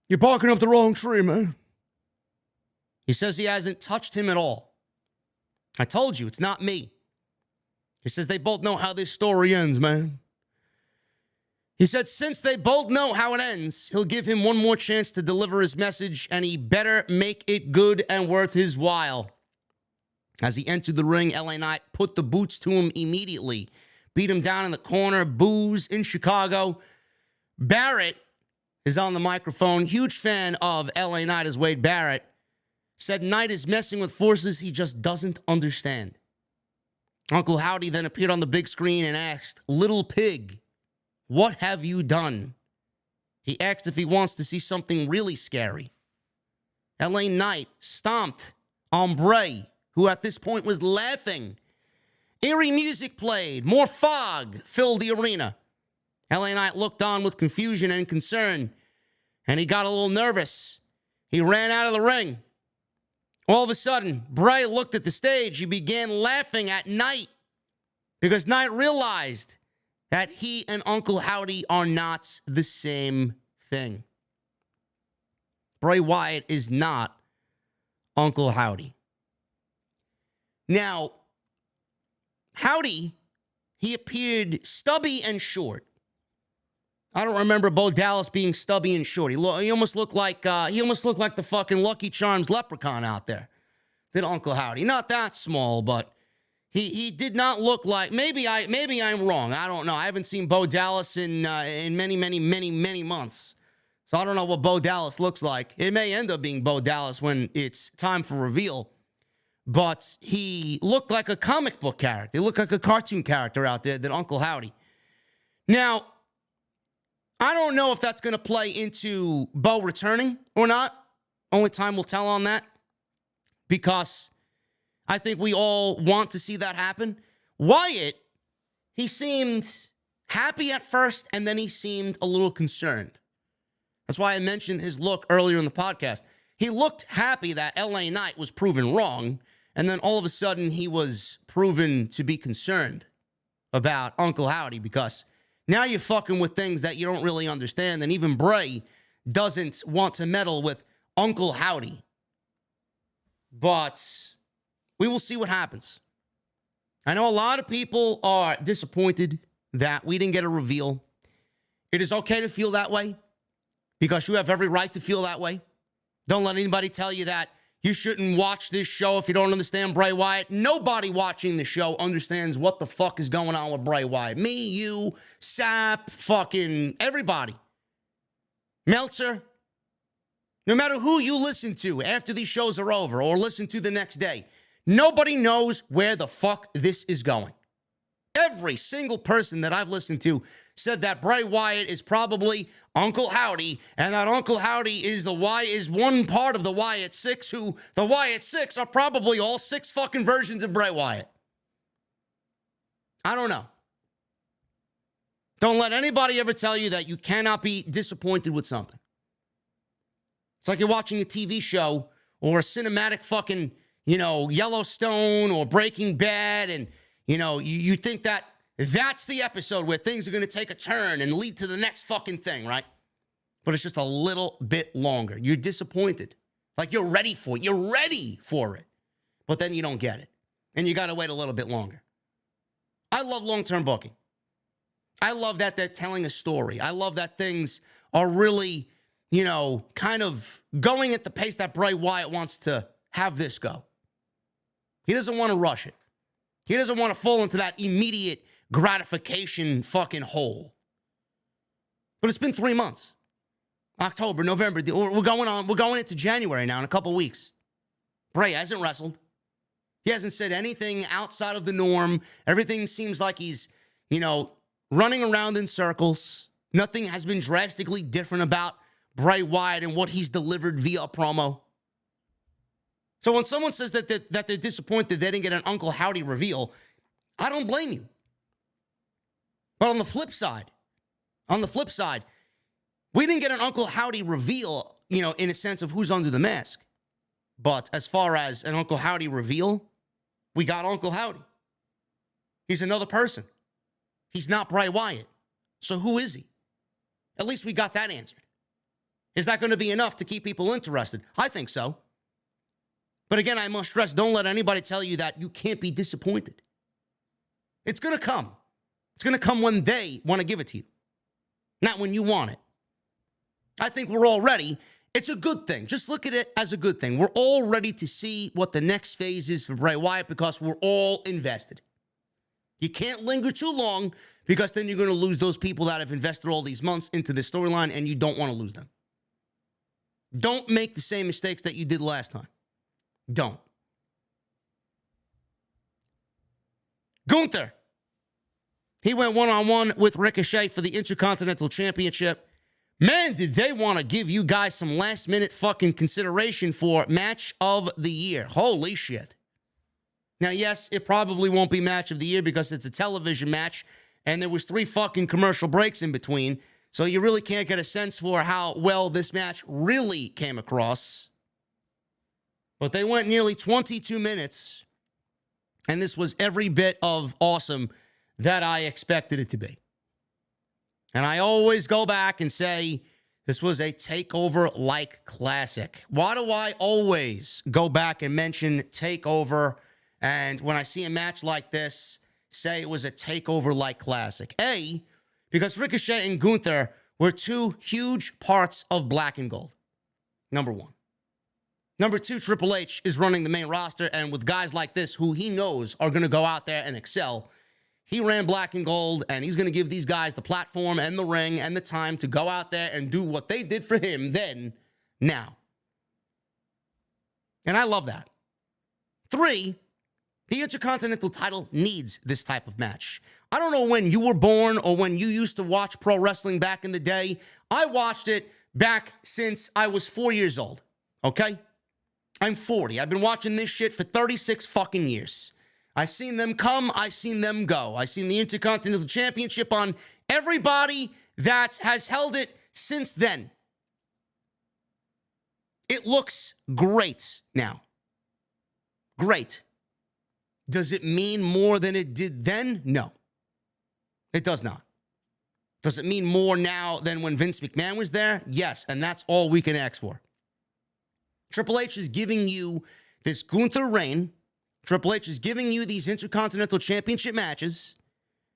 You're barking up the wrong tree, man. He says he hasn't touched him at all. I told you, it's not me. He says they both know how this story ends, man. He said since they both know how it ends, he'll give him one more chance to deliver his message, and he better make it good and worth his while. As he entered the ring, LA Knight put the boots to him immediately, beat him down in the corner, boos in Chicago. Barrett is on the microphone. Huge fan of LA Knight as Wade Barrett. Said Knight is messing with forces he just doesn't understand. Uncle Howdy then appeared on the big screen and asked, "Little pig, what have you done?" He asked if he wants to see something really scary. LA Knight stomped on Bray, who at this point was laughing. Eerie music played. More fog filled the arena. LA Knight looked on with confusion and concern, and he got a little nervous. He ran out of the ring. All of a sudden, Bray looked at the stage. He began laughing at Knight because Knight realized that he and Uncle Howdy are not the same thing. Bray Wyatt is not Uncle Howdy. Now, Howdy, he appeared stubby and short. I don't remember Bo Dallas being stubby and short. He almost looked like the fucking Lucky Charms leprechaun out there. Did Uncle Howdy? Not that small, but he did not look like. Maybe I'm wrong. I don't know. I haven't seen Bo Dallas in many months, so I don't know what Bo Dallas looks like. It may end up being Bo Dallas when it's time for reveal, but he looked like a comic book character. He looked like a cartoon character out there. Than Uncle Howdy. Now, I don't know if that's going to play into Bo returning or not. Only time will tell on that, because I think we all want to see that happen. Wyatt, he seemed happy at first, and then he seemed a little concerned. That's why I mentioned his look earlier in the podcast. He looked happy that LA Knight was proven wrong, and then all of a sudden he was proven to be concerned about Uncle Howdy, because now you're fucking with things that you don't really understand, and even Bray doesn't want to meddle with Uncle Howdy. But we will see what happens. I know a lot of people are disappointed that we didn't get a reveal. It is okay to feel that way, because you have every right to feel that way. Don't let anybody tell you that you shouldn't watch this show if you don't understand Bray Wyatt. Nobody watching the show understands what the fuck is going on with Bray Wyatt. Me, you, Sap, fucking everybody. Meltzer. No matter who you listen to after these shows are over or listen to the next day, nobody knows where the fuck this is going. Every single person that I've listened to said that Bray Wyatt is probably Uncle Howdy, and that Uncle Howdy is one part of the Wyatt Six, who the Wyatt Six are probably all 6 fucking versions of Bray Wyatt. I don't know. Don't let anybody ever tell you that you cannot be disappointed with something. It's like you're watching a TV show or a cinematic fucking, Yellowstone or Breaking Bad, and, you think that that's the episode where things are going to take a turn and lead to the next fucking thing, right? But it's just a little bit longer. You're disappointed. Like you're ready for it. You're ready for it. But then you don't get it. And you got to wait a little bit longer. I love long-term booking. I love that they're telling a story. I love that things are really, kind of going at the pace that Bray Wyatt wants to have this go. He doesn't want to rush it. He doesn't want to fall into that immediate gratification fucking hole. But it's been 3 months. October, November, we're going into January now in a couple weeks. Bray hasn't wrestled. He hasn't said anything outside of the norm. Everything seems like he's, running around in circles. Nothing has been drastically different about Bray Wyatt and what he's delivered via a promo. So when someone says that they're disappointed they didn't get an Uncle Howdy reveal, I don't blame you. But on the flip side, We didn't get an Uncle Howdy reveal, in a sense of who's under the mask. But as far as an Uncle Howdy reveal, we got Uncle Howdy. He's another person. He's not Bray Wyatt. So who is he? At least we got that answered. Is that going to be enough to keep people interested? I think so. But again, I must stress, don't let anybody tell you that you can't be disappointed. It's going to come. It's going to come when they want to give it to you, not when you want it. I think we're all ready. It's a good thing. Just look at it as a good thing. We're all ready to see what the next phase is for Bray Wyatt because we're all invested. You can't linger too long because then you're going to lose those people that have invested all these months into this storyline, and you don't want to lose them. Don't make the same mistakes that you did last time. Don't. Gunther. He went one-on-one with Ricochet for the Intercontinental Championship. Man, did they want to give you guys some last-minute fucking consideration for Match of the Year. Holy shit. Now, yes, it probably won't be Match of the Year because it's a television match, and there was 3 fucking commercial breaks in between, so you really can't get a sense for how well this match really came across. But they went nearly 22 minutes, and this was every bit of awesome that I expected it to be. And I always go back and say, this was a takeover-like classic. Why do I always go back and mention takeover? And when I see a match like this, say it was a takeover-like classic. A, because Ricochet and Gunther were 2 huge parts of Black and Gold. Number 1. Number 2, Triple H is running the main roster, and with guys like this who he knows are going to go out there and excel, he ran Black and Gold, and he's going to give these guys the platform and the ring and the time to go out there and do what they did for him then, now. And I love that. 3, the Intercontinental title needs this type of match. I don't know when you were born or when you used to watch pro wrestling back in the day. I watched it back since I was 4 years old, okay? I'm 40. I've been watching this shit for 36 fucking years. I seen them come. I seen them go. I seen the Intercontinental Championship on everybody that has held it since then. It looks great now. Great. Does it mean more than it did then? No. It does not. Does it mean more now than when Vince McMahon was there? Yes, and that's all we can ask for. Triple H is giving you this Gunther reign. Triple H is giving you these Intercontinental Championship matches.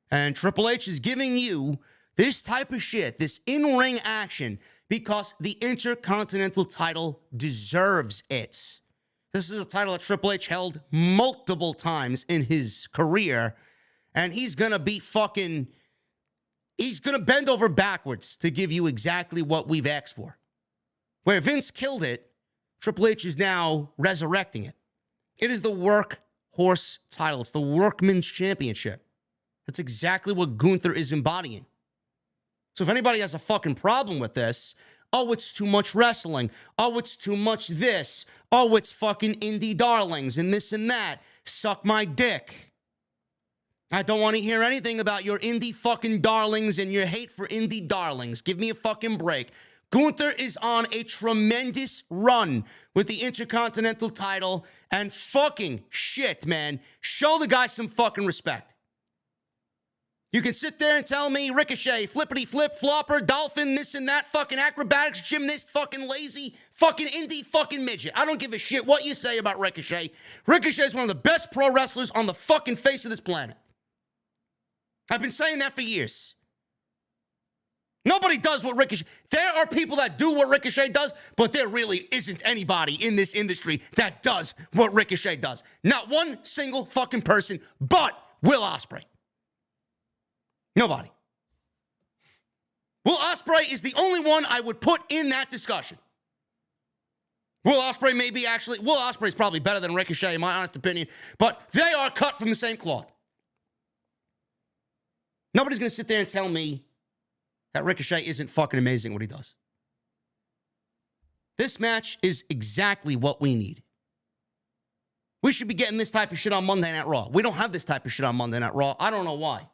And Triple H is giving you this type of shit, this in-ring action, because the Intercontinental title deserves it. This is a title that Triple H held multiple times in his career. And he's going to be fucking... He's going to bend over backwards to give you exactly what we've asked for. Where Vince killed it, Triple H is now resurrecting it. It is the workhorse title. It's the Workman's Championship. That's exactly what Gunther is embodying. So if anybody has a fucking problem with this, oh, it's too much wrestling. Oh, it's too much this. Oh, it's fucking indie darlings and this and that. Suck my dick. I don't want to hear anything about your indie fucking darlings and your hate for indie darlings. Give me a fucking break. Gunther is on a tremendous run with the Intercontinental title, and fucking shit, man. Show the guy some fucking respect. You can sit there and tell me Ricochet, flippity flip, flopper, dolphin, this and that, fucking acrobatics, gymnast, fucking lazy, fucking indie, fucking midget. I don't give a shit what you say about Ricochet. Ricochet is one of the best pro wrestlers on the fucking face of this planet. I've been saying that for years. Nobody does what Ricochet... There are people that do what Ricochet does, but there really isn't anybody in this industry that does what Ricochet does. Not one single fucking person but Will Ospreay. Nobody. Will Ospreay is the only one I would put in that discussion. Will Ospreay may be actually... Will Ospreay is probably better than Ricochet, in my honest opinion, but they are cut from the same cloth. Nobody's going to sit there and tell me that Ricochet isn't fucking amazing what he does. This match is exactly what we need. We should be getting this type of shit on Monday Night Raw. We don't have this type of shit on Monday Night Raw. I don't know why.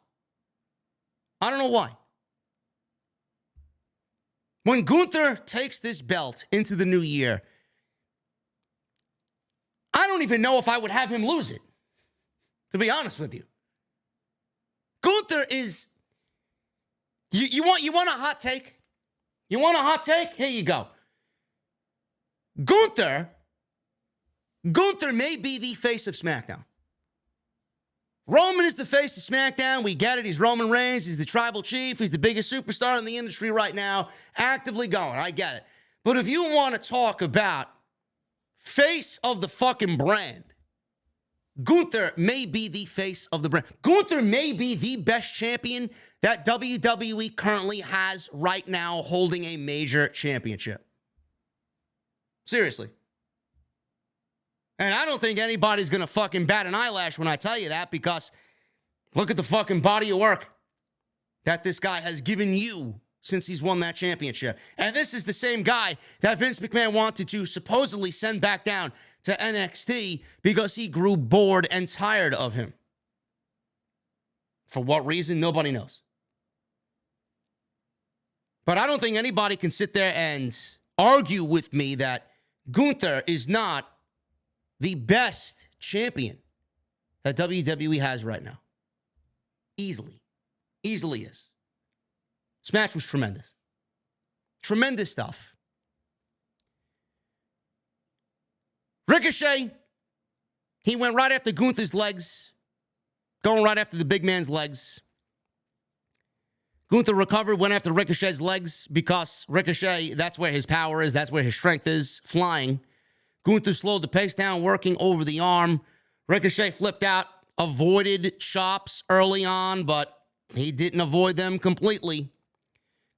I don't know why. When Gunther takes this belt into the new year, I don't even know if I would have him lose it, to be honest with you. Gunther is... You want a hot take? You want a hot take? Here you go. Gunther may be the face of SmackDown. Roman is the face of SmackDown. We get it. He's Roman Reigns. He's the tribal chief. He's the biggest superstar in the industry right now. Actively going. I get it. But if you want to talk about face of the fucking brand, Gunther may be the face of the brand. Gunther may be the best champion that WWE currently has right now holding a major championship. Seriously. And I don't think anybody's going to fucking bat an eyelash when I tell you that, because look at the fucking body of work that this guy has given you since he's won that championship. And this is the same guy that Vince McMahon wanted to supposedly send back down to NXT because he grew bored and tired of him. For what reason, nobody knows. But I don't think anybody can sit there and argue with me that Gunther is not the best champion that WWE has right now. Easily. Easily is. This match was tremendous. Tremendous stuff. Ricochet, he went right after Gunther's legs, going right after the big man's legs. Gunther recovered, went after Ricochet's legs because Ricochet, that's where his power is, that's where his strength is, flying. Gunther slowed the pace down, working over the arm. Ricochet flipped out, avoided chops early on, but he didn't avoid them completely.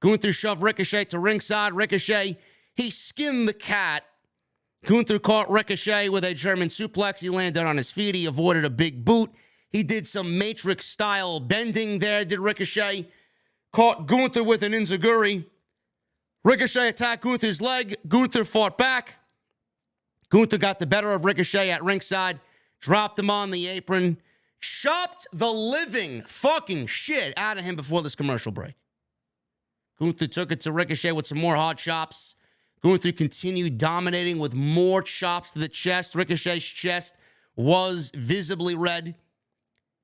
Gunther shoved Ricochet to ringside. Ricochet, he skinned the cat. Gunther caught Ricochet with a German suplex. He landed on his feet. He avoided a big boot. He did some Matrix-style bending there, did Ricochet. Caught Gunther with an enziguri. Ricochet attacked Gunther's leg. Gunther fought back. Gunther got the better of Ricochet at ringside, dropped him on the apron, chopped the living fucking shit out of him before this commercial break. Gunther took it to Ricochet with some more hard chops. Gunther continued dominating with more chops to the chest. Ricochet's chest was visibly red.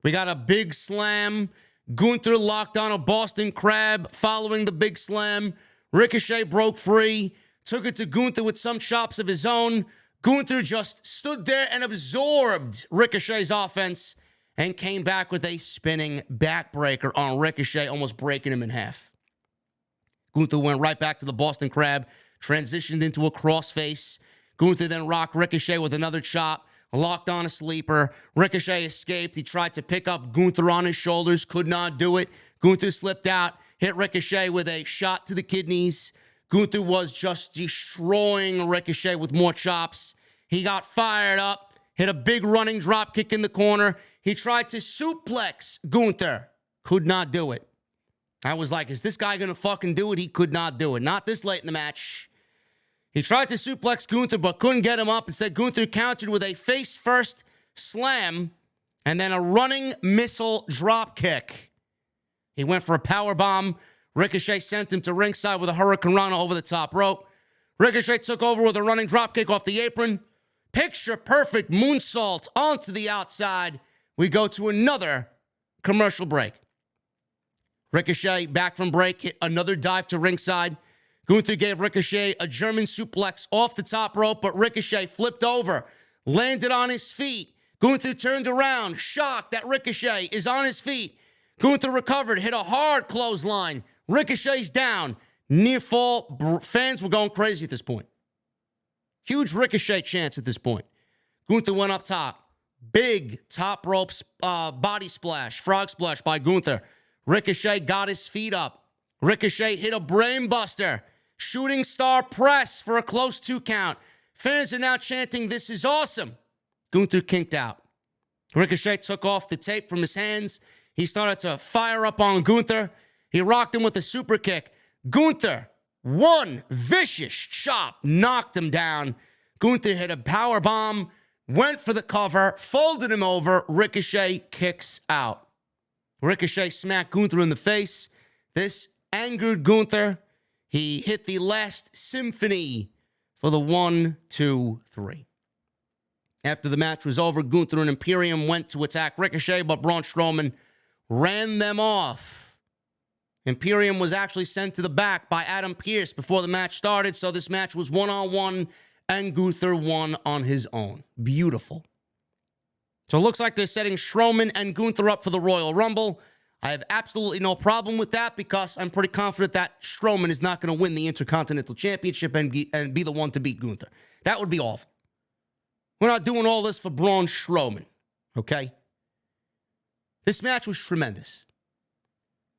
We got a big slam. Gunther locked on a Boston Crab following the big slam. Ricochet broke free, took it to Gunther with some chops of his own. Gunther just stood there and absorbed Ricochet's offense and came back with a spinning backbreaker on Ricochet, almost breaking him in half. Gunther went right back to the Boston Crab, transitioned into a crossface. Gunther then rocked Ricochet with another chop, locked on a sleeper. Ricochet escaped. He tried to pick up Gunther on his shoulders, could not do it. Gunther slipped out, hit Ricochet with a shot to the kidneys. Gunther was just destroying Ricochet with more chops. He got fired up, hit a big running drop kick in the corner. He tried to suplex Gunther. Could not do it. I was like, is this guy going to fucking do it? He could not do it. Not this late in the match. He tried to suplex Gunther, but couldn't get him up. Instead, Gunther countered with a face-first slam and then a running missile drop kick. He went for a powerbomb. Ricochet sent him to ringside with a Hurricane Rana over the top rope. Ricochet took over with a running dropkick off the apron. Picture-perfect moonsault onto the outside. We go to another commercial break. Ricochet, back from break, hit another dive to ringside. Gunther gave Ricochet a German suplex off the top rope, but Ricochet flipped over, landed on his feet. Gunther turned around, shocked that Ricochet is on his feet. Gunther recovered, hit a hard clothesline. Ricochet's down. Near fall. Fans were going crazy at this point. Huge Ricochet chance at this point. Gunther went up top. Big top rope body splash, frog splash by Gunther. Ricochet got his feet up. Ricochet hit a brain buster. Shooting star press for a close 2 count. Fans are now chanting, "This is awesome." Gunther kinked out. Ricochet took off the tape from his hands. He started to fire up on Gunther. He rocked him with a super kick. Gunther, one vicious chop, knocked him down. Gunther hit a power bomb, went for the cover, folded him over. Ricochet kicks out. Ricochet smacked Gunther in the face. This angered Gunther. He hit the last symphony for the 1, 2, 3. After the match was over, Gunther and Imperium went to attack Ricochet, but Braun Strowman ran them off. Imperium was actually sent to the back by Adam Pearce before the match started, so this match was one-on-one, and Gunther won on his own. Beautiful. So it looks like they're setting Strowman and Gunther up for the Royal Rumble. I have absolutely no problem with that because I'm pretty confident that Strowman is not going to win the Intercontinental Championship and be the one to beat Gunther. That would be awful. We're not doing all this for Braun Strowman, okay? This match was tremendous.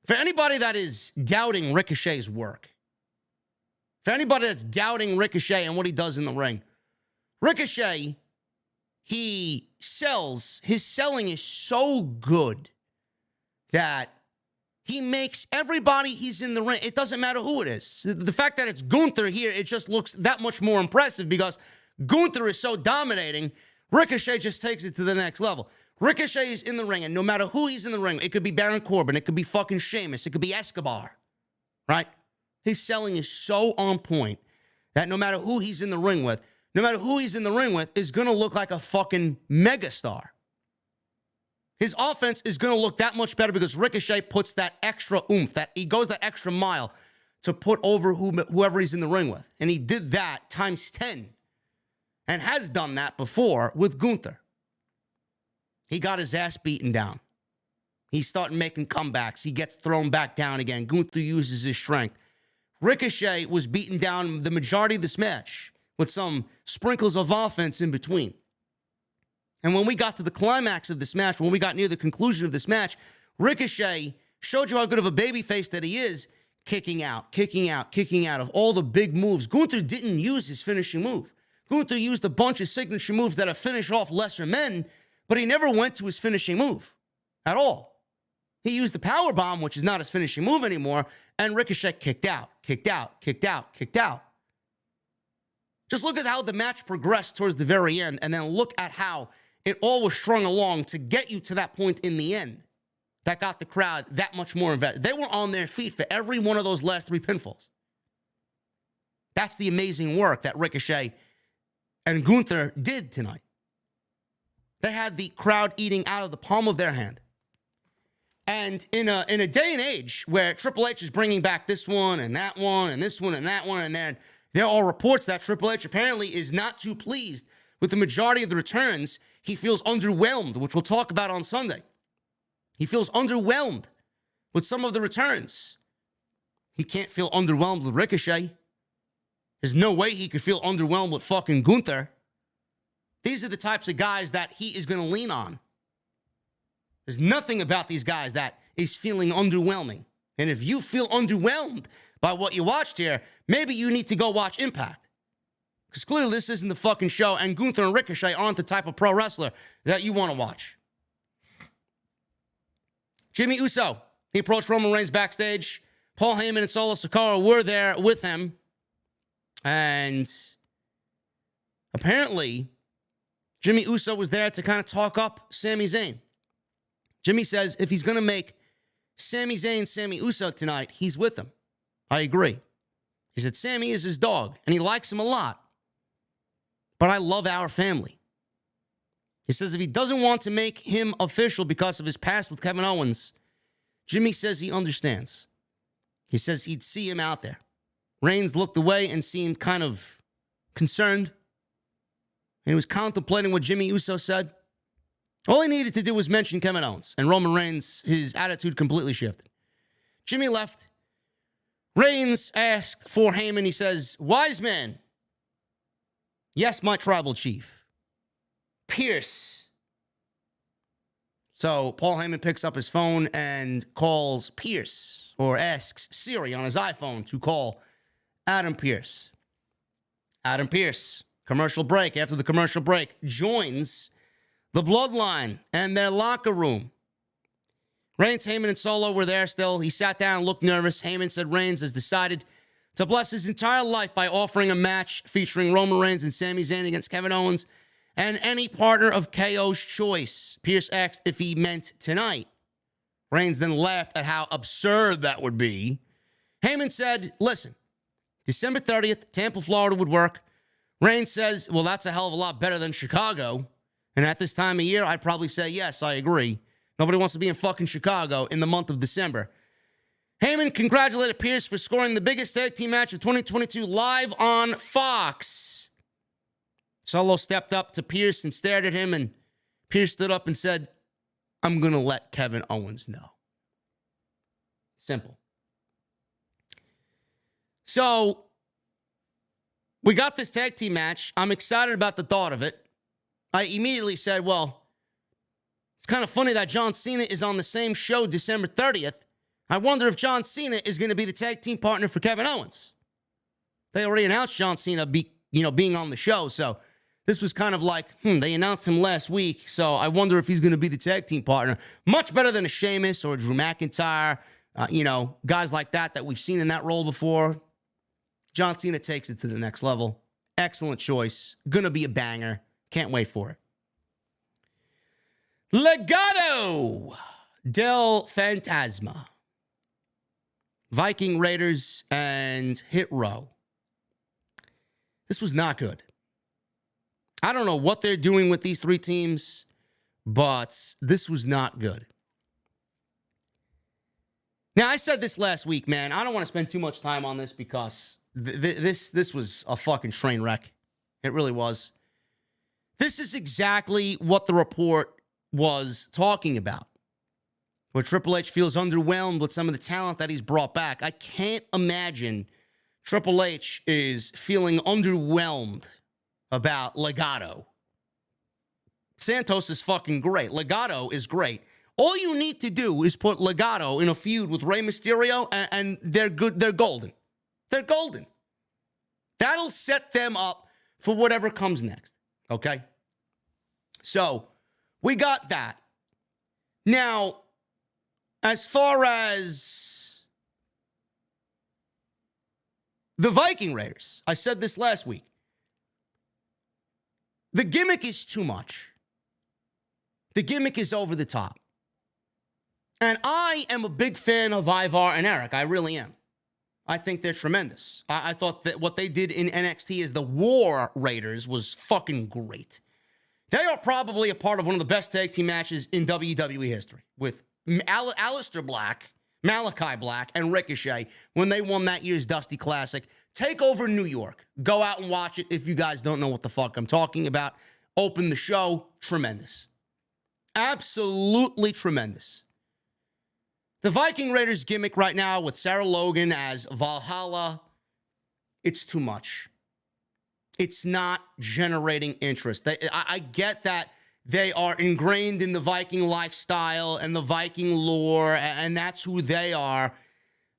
For anybody that is doubting Ricochet's work, for anybody that's doubting Ricochet and what he does in the ring, Ricochet, his selling is so good that he makes everybody he's in the ring, it doesn't matter who it is. The fact that it's Gunther here, it just looks that much more impressive because Gunther is so dominating, Ricochet just takes it to the next level. Ricochet is in the ring, and no matter who he's in the ring, it could be Baron Corbin, it could be fucking Sheamus, it could be Escobar, right? His selling is so on point that no matter who he's in the ring with, is going to look like a fucking megastar. His offense is going to look that much better because Ricochet puts that extra oomph, that he goes that extra mile to put over whoever he's in the ring with. And he did that times 10 and has done that before with Gunther. He got his ass beaten down. He's starting making comebacks. He gets thrown back down again. Gunther uses his strength. Ricochet was beaten down the majority of this match with some sprinkles of offense in between. And when we got to the climax of this match, when we got near the conclusion of this match, Ricochet showed you how good of a babyface that he is, kicking out of all the big moves. Gunther didn't use his finishing move. Gunther used a bunch of signature moves that have finished off lesser men, but he never went to his finishing move at all. He used the power bomb, which is not his finishing move anymore, and Ricochet kicked out. Just look at how the match progressed towards the very end, and then look at how it all was strung along to get you to that point in the end that got the crowd that much more invested. They were on their feet for every one of those last 3 pinfalls. That's the amazing work that Ricochet and Gunther did tonight. They had the crowd eating out of the palm of their hand. And in a day and age where Triple H is bringing back this one and that one and this one and that one, and then there are reports that Triple H apparently is not too pleased with the majority of the returns. He feels underwhelmed, which we'll talk about on Sunday. He feels underwhelmed with some of the returns. He can't feel underwhelmed with Ricochet. There's no way he could feel underwhelmed with fucking Gunther. These are the types of guys that he is going to lean on. There's nothing about these guys that is feeling underwhelming. And if you feel underwhelmed by what you watched here, maybe you need to go watch Impact. Because clearly this isn't the fucking show, and Gunther and Ricochet aren't the type of pro wrestler that you want to watch. Jimmy Uso, he approached Roman Reigns backstage. Paul Heyman and Solo Sikoa were there with him. And apparently, Jimmy Uso was there to kind of talk up Sami Zayn. Jimmy says if he's going to make Sami Zayn Sami Uso tonight, he's with him. I agree. He said Sami is his dog, and he likes him a lot. But I love our family. He says if he doesn't want to make him official because of his past with Kevin Owens, Jimmy says he understands. He says he'd see him out there. Reigns looked away and seemed kind of concerned. And he was contemplating what Jimmy Uso said. All he needed to do was mention Kevin Owens, and Roman Reigns, his attitude completely shifted. Jimmy left. Reigns asked for Heyman. He says, "Wise man." "Yes, my tribal chief." "Pierce." So Paul Heyman picks up his phone and calls Pierce, or asks Siri on his iPhone to call Adam Pearce. Adam Pearce, commercial break. After the commercial break, joins the Bloodline and their locker room. Reigns, Heyman, and Solo were there still. He sat down and looked nervous. Heyman said Reigns has decided to bless his entire life by offering a match featuring Roman Reigns and Sami Zayn against Kevin Owens and any partner of KO's choice. Pierce asked if he meant tonight. Reigns then laughed at how absurd that would be. Heyman said, "Listen, December 30th, Tampa, Florida would work. Reigns says, well, that's a hell of a lot better than Chicago. And at this time of year, I'd probably say, yes, I agree. Nobody wants to be in fucking Chicago in the month of December. Heyman congratulated Pierce for scoring the biggest tag team match of 2022 live on Fox. Solo stepped up to Pierce and stared at him, and Pierce stood up and said, I'm going to let Kevin Owens know. Simple. So, we got this tag team match. I'm excited about the thought of it. I immediately said, well, it's kind of funny that John Cena is on the same show December 30th. I wonder if John Cena is going to be the tag team partner for Kevin Owens. They already announced John Cena being on the show, so this was kind of like, they announced him last week, so I wonder if he's going to be the tag team partner. Much better than a Sheamus or a Drew McIntyre, guys like that we've seen in that role before. John Cena takes it to the next level. Excellent choice. Gonna be a banger. Can't wait for it. Legado del Fantasma. Viking Raiders and Hit Row. This was not good. I don't know what they're doing with these three teams, but this was not good. Now, I said this last week, man. I don't want to spend too much time on this because this was a fucking train wreck. It really was. This is exactly what the report was talking about. Where Triple H feels underwhelmed with some of the talent that he's brought back. I can't imagine Triple H is feeling underwhelmed about Legado. Santos is fucking great. Legado is great. All you need to do is put Legado in a feud with Rey Mysterio, and they're good. They're golden. They're golden. That'll set them up for whatever comes next. Okay? So, we got that. Now, as far as the Viking Raiders, I said this last week. The gimmick is too much. The gimmick is over the top. And I am a big fan of Ivar and Eric. I really am. I think they're tremendous. I thought that what they did in NXT as the War Raiders was fucking great. They are probably a part of one of the best tag team matches in WWE history with Aleister Black, Malachi Black, and Ricochet when they won that year's Dusty Classic. Take over New York. Go out and watch it if you guys don't know what the fuck I'm talking about. Open the show. Tremendous. Absolutely tremendous. The Viking Raiders gimmick right now with Sarah Logan as Valhalla, it's too much. It's not generating interest. I get that they are ingrained in the Viking lifestyle and the Viking lore, and that's who they are.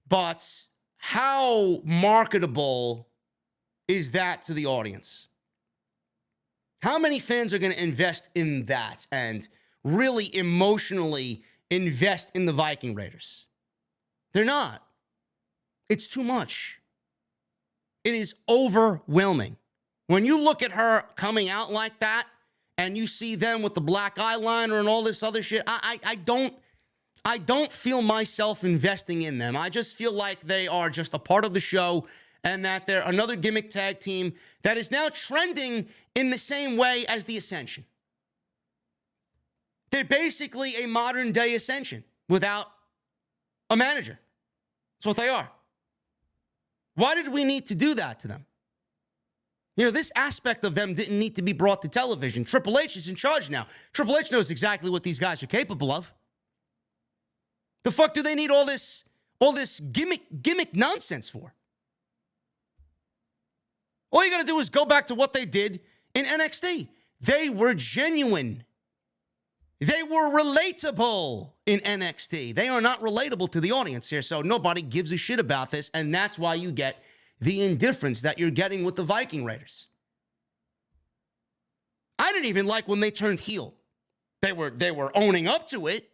But how marketable is that to the audience? How many fans are going to invest in that and really emotionally invest in the Viking Raiders? They're not. It's too much. It is overwhelming. When you look at her coming out like that and you see them with the black eyeliner and all this other shit, I don't feel myself investing in them. I just feel like they are just a part of the show and that they're another gimmick tag team that is now trending in the same way as the Ascension. They're basically a modern day Ascension without a manager. That's what they are. Why did we need to do that to them? This aspect of them didn't need to be brought to television. Triple H is in charge now. Triple H knows exactly what these guys are capable of. The fuck do they need all this gimmick nonsense for? All you got to do is go back to what they did in NXT. They were genuine. They were relatable in NXT. They are not relatable to the audience here, so nobody gives a shit about this, and that's why you get the indifference that you're getting with the Viking Raiders. I didn't even like when they turned heel. They were owning up to it.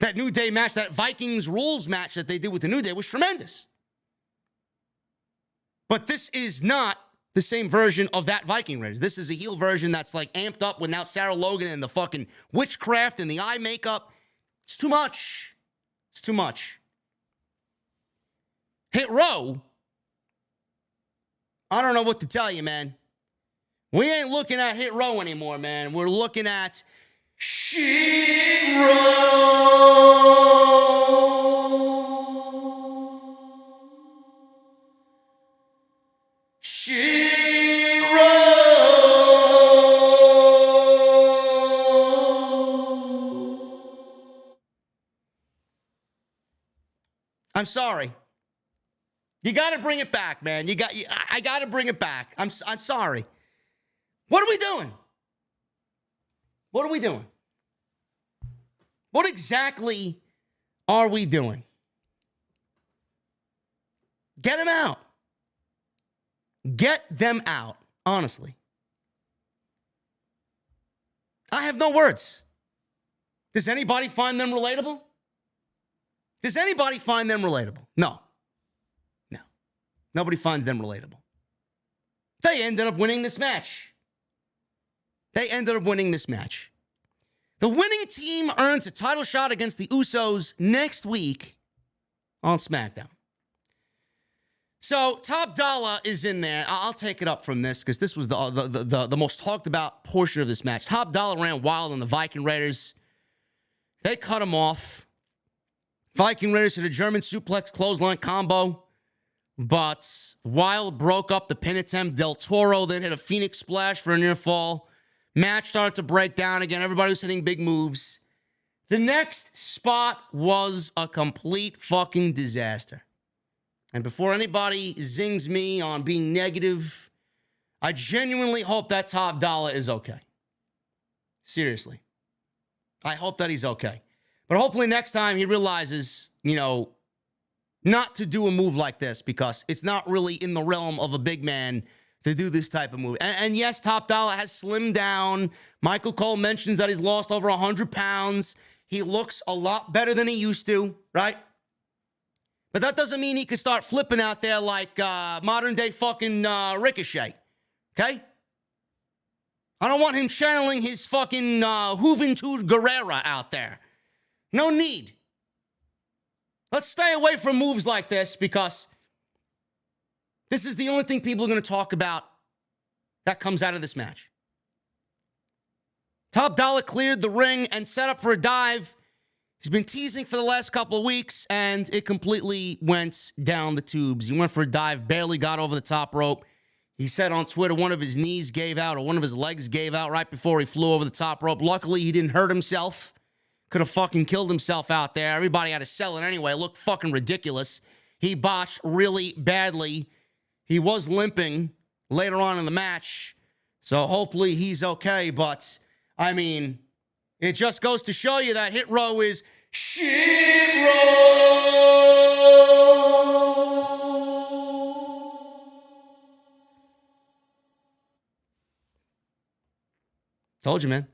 That New Day match, that Vikings rules match that they did with the New Day was tremendous. But this is not the same version of that Viking Raiders. This is a heel version that's like amped up with now Sarah Logan and the fucking witchcraft and the eye makeup. It's too much. It's too much. Hit Row I don't know what to tell you, man. We ain't looking at Hit Row anymore, man. We're looking at Shit Row. Shit Row. I'm sorry. You got to bring it back, man. I got to bring it back. I'm sorry. What are we doing? What are we doing? What exactly are we doing? Get them out. Get them out, honestly. I have no words. Does anybody find them relatable? Does anybody find them relatable? No. No. Nobody finds them relatable. They ended up winning this match. They ended up winning this match. The winning team earns a title shot against the Usos next week on SmackDown. So Top Dollar is in there. I'll take it up from this because this was the most talked about portion of this match. Top Dollar ran wild on the Viking Raiders. They cut him off. Viking Raiders hit a German suplex clothesline combo, but Wild broke up the pin attempt. Del Toro then hit a Phoenix splash for a near fall. Match started to break down again. Everybody was hitting big moves. The next spot was a complete fucking disaster. And before anybody zings me on being negative, I genuinely hope that Top Dollar is okay. Seriously. I hope that he's okay. But hopefully next time he realizes, not to do a move like this because it's not really in the realm of a big man to do this type of move. And yes, Top Dollar has slimmed down. Michael Cole mentions that he's lost over 100 pounds. He looks a lot better than he used to, right? But that doesn't mean he could start flipping out there like modern day fucking Ricochet, okay? I don't want him channeling his fucking Juventud Guerrera out there. No need. Let's stay away from moves like this because this is the only thing people are going to talk about that comes out of this match. Top Dollar cleared the ring and set up for a dive. He's been teasing for the last couple of weeks, and it completely went down the tubes. He went for a dive, barely got over the top rope. He said on Twitter one of his knees gave out or one of his legs gave out right before he flew over the top rope. Luckily, he didn't hurt himself. Could have fucking killed himself out there. Everybody had to sell it anyway. It looked fucking ridiculous. He botched really badly. He was limping later on in the match, so hopefully he's okay. But, I mean, it just goes to show you that Hit Row is Shit Row. Told you, man.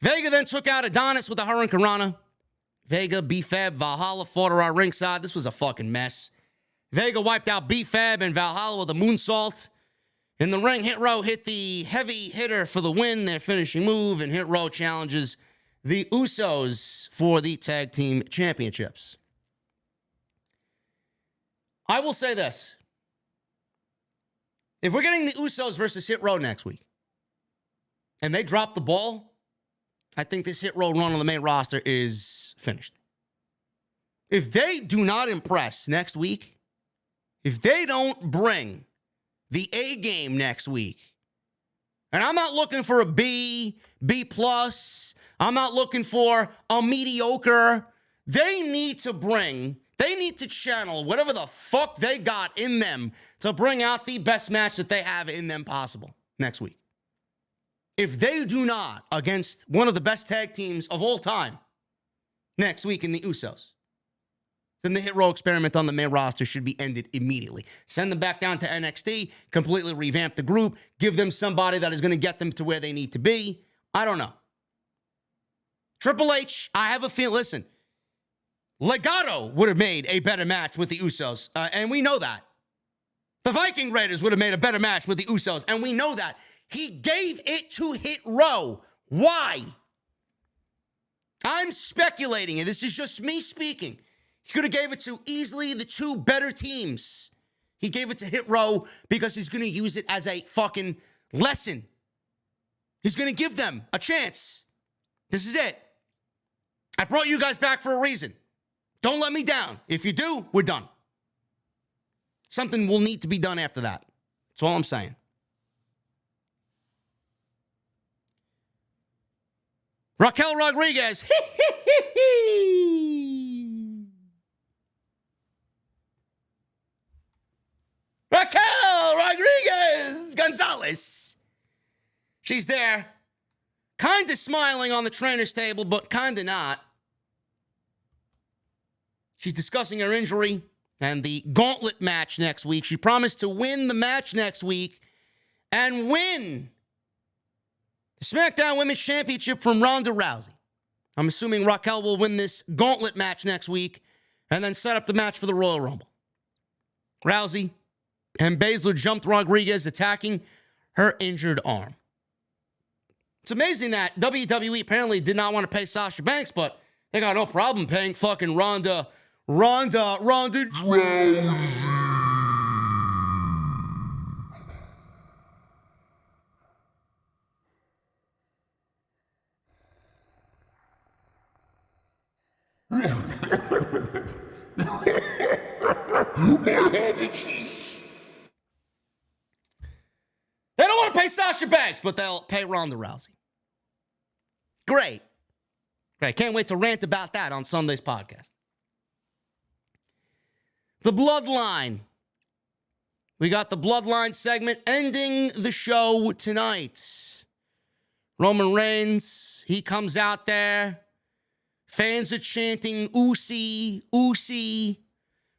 Vega then took out Adonis with a Hurricane Rana. Vega, B-Fab, Valhalla fought around ringside. This was a fucking mess. Vega wiped out B-Fab and Valhalla with a moonsault. In the ring, Hit Row hit the heavy hitter for the win, their finishing move, and Hit Row challenges the Usos for the tag team championships. I will say this. If we're getting the Usos versus Hit Row next week, and they drop the ball, I think this Hit Row run on the main roster is finished. If they do not impress next week, if they don't bring the A game next week, and I'm not looking for a B, B+, I'm not looking for a mediocre, they need to channel whatever the fuck they got in them to bring out the best match that they have in them possible next week. If they do not, against one of the best tag teams of all time next week in the Usos, then the Hit Row experiment on the main roster should be ended immediately. Send them back down to NXT, completely revamp the group, give them somebody that is going to get them to where they need to be. I don't know. Triple H, I have a feeling, listen, Legado would have made a better match with the Usos, and we know that. The Viking Raiders would have made a better match with the Usos, and we know that. He gave it to Hit Row. Why? I'm speculating, and this is just me speaking. He could have gave it to easily the two better teams He gave it to Hit Row because he's going to use it as a fucking lesson. He's going to give them a chance. This is it. I brought you guys back for a reason. Don't let me down. If you do, we're done. Something will need to be done after that. That's all I'm saying. Raquel Rodriguez. Raquel Rodriguez Gonzalez. She's there. Kind of smiling on the trainer's table, but kind of not. She's discussing her injury and the gauntlet match next week. She promised to win the match next week and win the SmackDown Women's Championship from Ronda Rousey. I'm assuming Raquel will win this gauntlet match next week and then set up the match for the Royal Rumble. Rousey and Baszler jumped Rodriguez, attacking her injured arm. It's amazing that WWE apparently did not want to pay Sasha Banks, but they got no problem paying fucking Ronda They don't want to pay Sasha Banks, but they'll pay Ronda Rousey. Great. Can't wait to rant about that on Sunday's podcast. The Bloodline. We got the Bloodline segment ending the show tonight. Roman Reigns, he comes out there. Fans are chanting, Usi, Usi.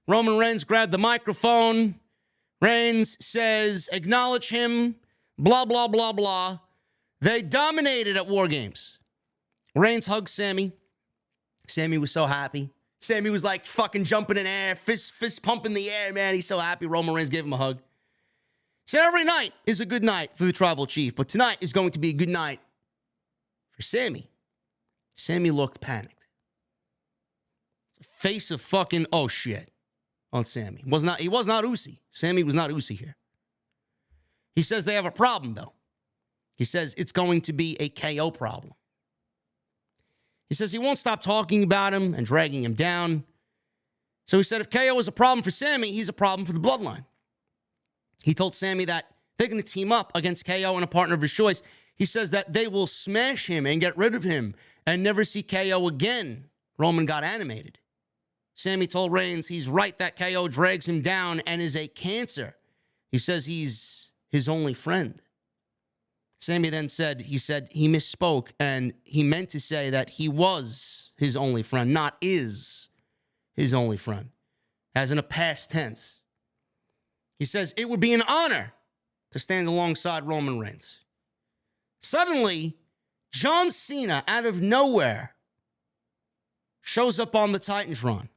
Roman Reigns grabbed the microphone. Reigns says, acknowledge him, blah, blah, blah, blah. They dominated at War Games. Reigns hugged Sammy. Sammy was so happy. Sammy was like fucking jumping in air, fist pumping the air, man. He's so happy. Roman Reigns gave him a hug. Said every night is a good night for the Tribal Chief, but tonight is going to be a good night for Sammy. Sammy looked panicked. Face of fucking, oh shit, on Sammy. He was not Usi. Sammy was not Usi here. He says they have a problem, though. He says it's going to be a KO problem. He says he won't stop talking about him and dragging him down. So he said if KO is a problem for Sammy, he's a problem for the Bloodline. He told Sammy that they're going to team up against KO and a partner of his choice. He says that they will smash him and get rid of him and never see KO again. Roman got animated. Sammy told Reigns he's right that KO drags him down and is a cancer. He says he's his only friend. Sammy then said he misspoke and he meant to say that he was his only friend, not is his only friend, as in a past tense. He says it would be an honor to stand alongside Roman Reigns. Suddenly, John Cena, out of nowhere, shows up on the Titantron.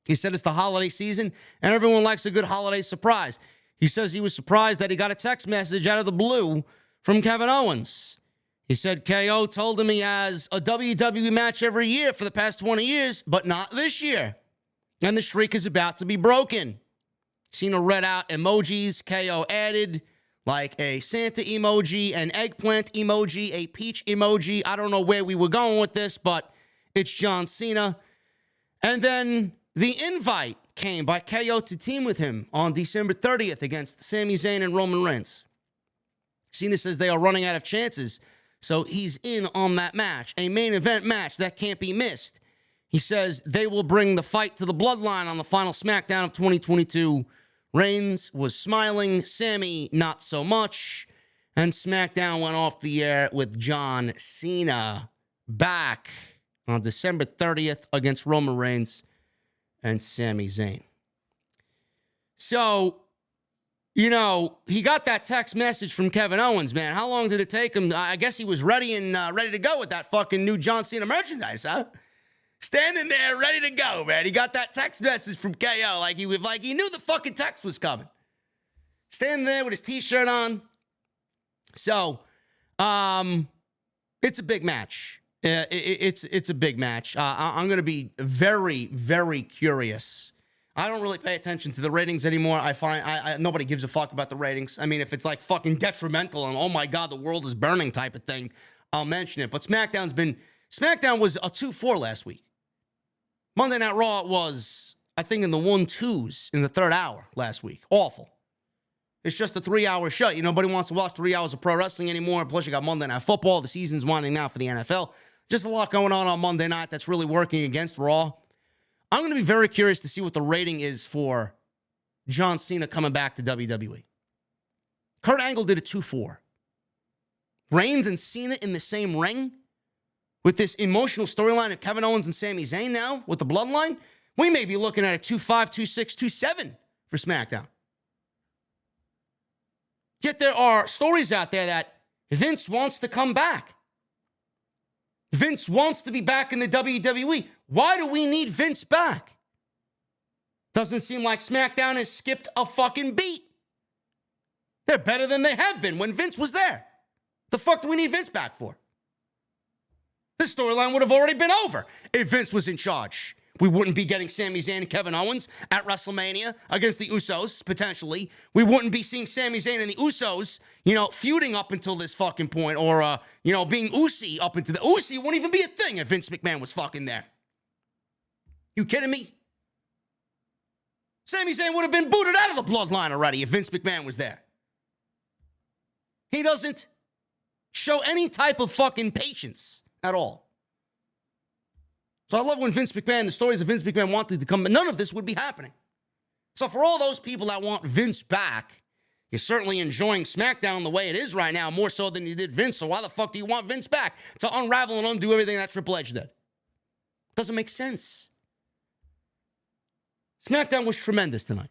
He said it's the holiday season, and everyone likes a good holiday surprise. He says he was surprised that he got a text message out of the blue from Kevin Owens. He said KO told him he has a WWE match every year for the past 20 years, but not this year. And the streak is about to be broken. Cena read out emojis KO added, like a Santa emoji, an eggplant emoji, a peach emoji. I don't know where we were going with this, but it's John Cena. And then the invite came by KO to team with him on December 30th against Sami Zayn and Roman Reigns. Cena says they are running out of chances, so he's in on that match, a main event match that can't be missed. He says they will bring the fight to the Bloodline on the final SmackDown of 2022. Reigns was smiling, Sami not so much, and SmackDown went off the air with John Cena back on December 30th against Roman Reigns and Sami Zayn. So, you know, he got that text message from Kevin Owens, man. How long did it take him? I guess he was ready to go with that fucking new John Cena merchandise, huh? Standing there, ready to go, man. He got that text message from KO, like he knew the fucking text was coming. Standing there with his t-shirt on. So, it's a big match. It's a big match. I'm going to be very, very curious I don't really pay attention to the ratings anymore. I find nobody gives a fuck about the ratings. I mean, if it's like fucking detrimental and oh my God, the world is burning type of thing, I'll mention it. But SmackDown was a 2-4 last week. Monday Night Raw was, I think, in the 1-2s in the third hour last week. Awful. It's just a 3-hour show. Nobody wants to watch 3 hours of pro wrestling anymore. Plus, you got Monday Night Football. The season's winding down for the NFL. Just a lot going on Monday night that's really working against Raw. I'm going to be very curious to see what the rating is for John Cena coming back to WWE. Kurt Angle did a 2-4. Reigns and Cena in the same ring with this emotional storyline of Kevin Owens and Sami Zayn now with the bloodline. We may be looking at a 2-5, 2-6, 2-7 for SmackDown. Yet there are stories out there that Vince wants to come back. Vince wants to be back in the WWE. Why do we need Vince back? Doesn't seem like SmackDown has skipped a fucking beat. They're better than they have been when Vince was there. The fuck do we need Vince back for? This storyline would have already been over if Vince was in charge. We wouldn't be getting Sami Zayn and Kevin Owens at WrestleMania against the Usos, potentially. We wouldn't be seeing Sami Zayn and the Usos, feuding up until this fucking point or, being Usi up into the... Usi wouldn't even be a thing if Vince McMahon was fucking there. You kidding me? Sami Zayn would have been booted out of the bloodline already if Vince McMahon was there. He doesn't show any type of fucking patience at all. So I love when Vince McMahon, the stories of Vince McMahon wanted to come, but none of this would be happening. So for all those people that want Vince back, you're certainly enjoying SmackDown the way it is right now, more so than you did Vince. So why the fuck do you want Vince back? To unravel and undo everything that Triple H did. Doesn't make sense. SmackDown was tremendous tonight.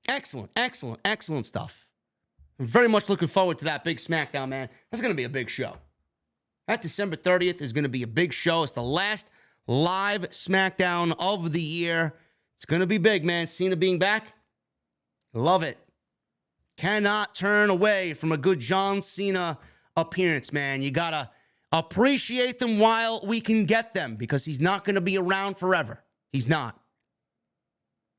Excellent, excellent, excellent stuff. I'm very much looking forward to that big SmackDown, man. That's going to be a big show. That December 30th is going to be a big show. It's the last live SmackDown of the year. It's going to be big, man. Cena being back. Love it. Cannot turn away from a good John Cena appearance, man. You got to appreciate them while we can get them because he's not going to be around forever. He's not.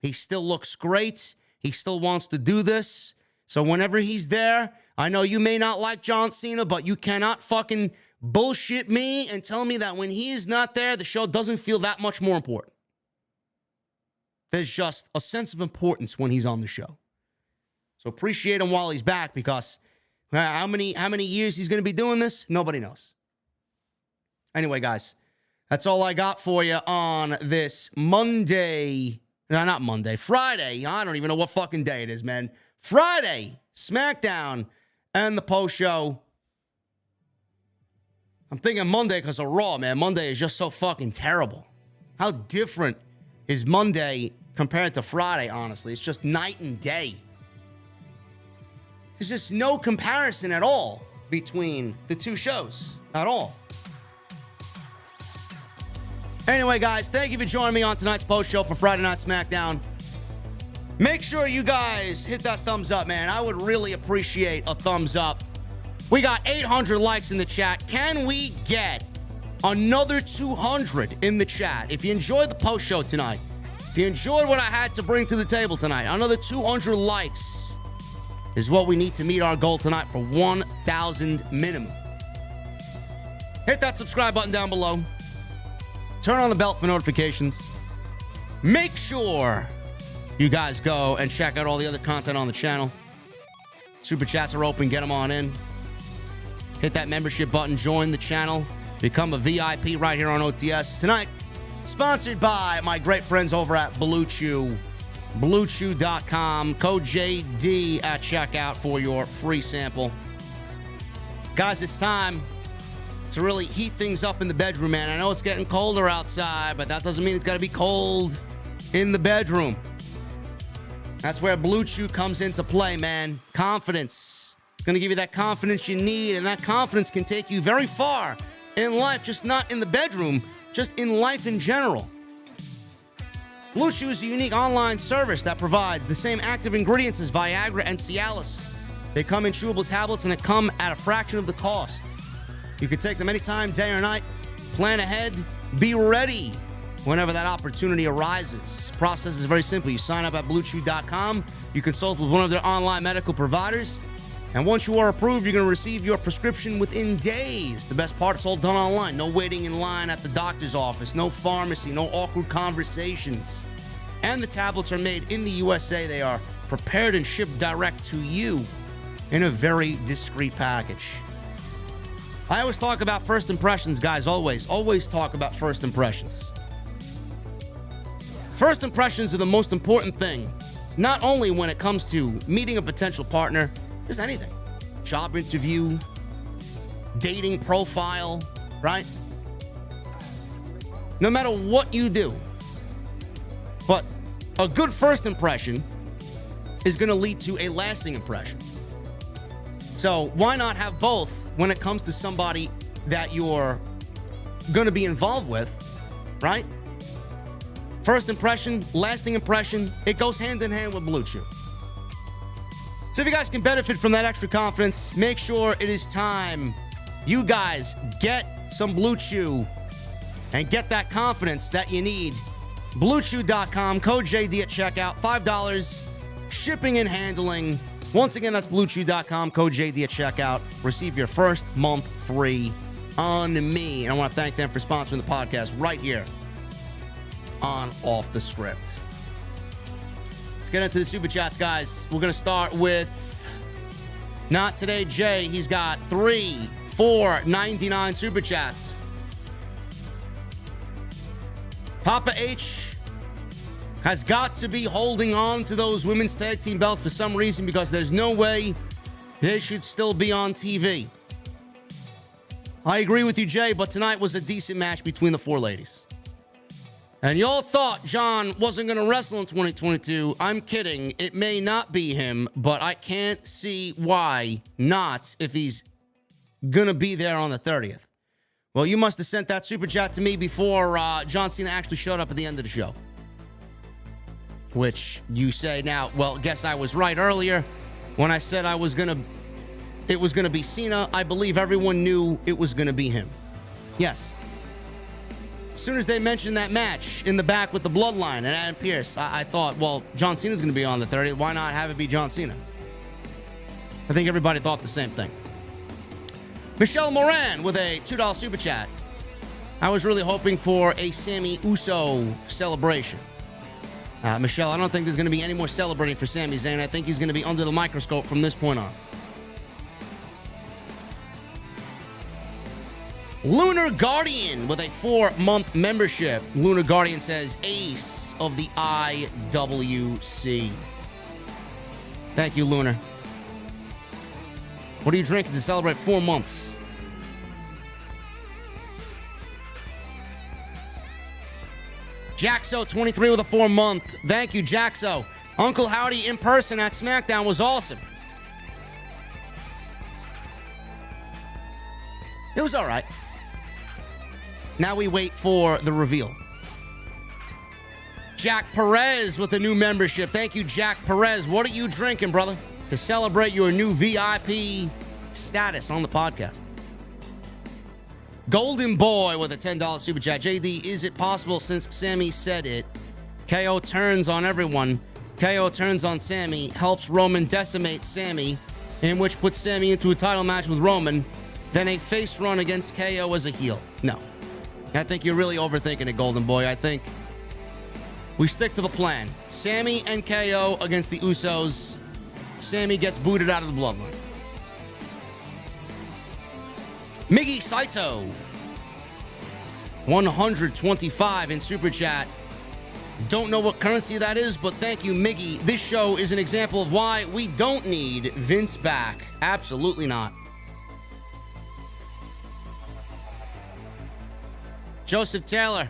He still looks great. He still wants to do this. So whenever he's there, I know you may not like John Cena, but you cannot fucking bullshit me and tell me that when he is not there, the show doesn't feel that much more important. There's just a sense of importance when he's on the show. So appreciate him while he's back because how many years he's going to be doing this, nobody knows. Anyway, guys, that's all I got for you on this Monday. No, not Monday. Friday. I don't even know what fucking day it is, man. Friday, SmackDown and the post show. I'm thinking Monday because of Raw, man. Monday is just so fucking terrible. How different is Monday compared to Friday, honestly? It's just night and day. There's just no comparison at all between the two shows. At all. Anyway, guys, thank you for joining me on tonight's post show for Friday Night SmackDown. Make sure you guys hit that thumbs up, man. I would really appreciate a thumbs up. We got 800 likes in the chat. Can we get another 200 in the chat? If you enjoyed the post show tonight, if you enjoyed what I had to bring to the table tonight, another 200 likes is what we need to meet our goal tonight for 1,000 minimum. Hit that subscribe button down below. Turn on the bell for notifications. Make sure you guys go and check out all the other content on the channel. Super chats are open. Get them on in. Hit that membership button. Join the channel. Become a VIP right here on OTS. Tonight, sponsored by my great friends over at Blue Chew. BlueChew.com. Code JD at checkout for your free sample. Guys, it's time to really heat things up in the bedroom, man. I know it's getting colder outside, but that doesn't mean it's got to be cold in the bedroom. That's where Blue Chew comes into play, man. Confidence. It's going to give you that confidence you need, and that confidence can take you very far in life, just not in the bedroom, just in life in general. Blue Chew is a unique online service that provides the same active ingredients as Viagra and Cialis. They come in chewable tablets, and they come at a fraction of the cost. You can take them anytime, day or night. Plan ahead. Be ready whenever that opportunity arises. Process is very simple. You sign up at BlueChew.com. You consult with one of their online medical providers. And once you are approved, you're going to receive your prescription within days. The best part, it's all done online. No waiting in line at the doctor's office. No pharmacy. No awkward conversations. And the tablets are made in the USA. They are prepared and shipped direct to you in a very discreet package. I always talk about first impressions, guys. Always talk about first impressions. First impressions are the most important thing, not only when it comes to meeting a potential partner, just anything. Job interview, dating profile, right? No matter what you do. But a good first impression is going to lead to a lasting impression. So why not have both when it comes to somebody that you're going to be involved with, right? First impression, lasting impression, it goes hand in hand with Blue Chew. So if you guys can benefit from that extra confidence, make sure it is time you guys get some Blue Chew and get that confidence that you need. BlueChew.com, code JD at checkout, $5, shipping and handling. Once again, that's BlueChew.com, code JD at checkout. Receive your first month free on me. And I want to thank them for sponsoring the podcast right here on Off the Script. Let's get into the Super Chats, guys. We're going to start with Not Today Jay. He's got 3, 4, 99 Super Chats. Papa H has got to be holding on to those women's tag team belts for some reason because there's no way they should still be on TV. I agree with you, Jay, but tonight was a decent match between the 4 ladies. And y'all thought John wasn't going to wrestle in 2022. I'm kidding. It may not be him, but I can't see why not if he's going to be there on the 30th. Well, you must have sent that super chat to me before John Cena actually showed up at the end of the show. Which you say now, well, guess I was right earlier when I said it was going to be Cena. I believe everyone knew it was going to be him. Yes. As soon as they mentioned that match in the back with the Bloodline and Adam Pearce, I thought, well, John Cena's going to be on the 30th. Why not have it be John Cena? I think everybody thought the same thing. Michelle Moran with a $2 super chat. I was really hoping for a Sami Uso celebration. Michelle, I don't think there's going to be any more celebrating for Sami Zayn. I think he's going to be under the microscope from this point on. Lunar Guardian with a 4-month membership. Lunar Guardian says, ace of the IWC. Thank you, Lunar. What are you drinking to celebrate 4 months? Jaxo23 with a 4-month. Thank you, Jaxo. Uncle Howdy in person at SmackDown was awesome. It was all right. Now we wait for the reveal. Jack Perez with a new membership. Thank you, Jack Perez. What are you drinking, brother, to celebrate your new VIP status on the podcast? Golden Boy with a $10 super chat. JD, is it possible since Sammy said it, KO turns on everyone, KO turns on Sammy, helps Roman decimate Sammy, in which puts Sammy into a title match with Roman, then a face run against KO as a heel? No. I think you're really overthinking it, Golden Boy. I think we stick to the plan. Sammy and KO against the Usos. Sammy gets booted out of the Bloodline. Miggy Saito, 125 in Super Chat. Don't know what currency that is, but thank you, Miggy. This show is an example of why we don't need Vince back. Absolutely not. Joseph Taylor,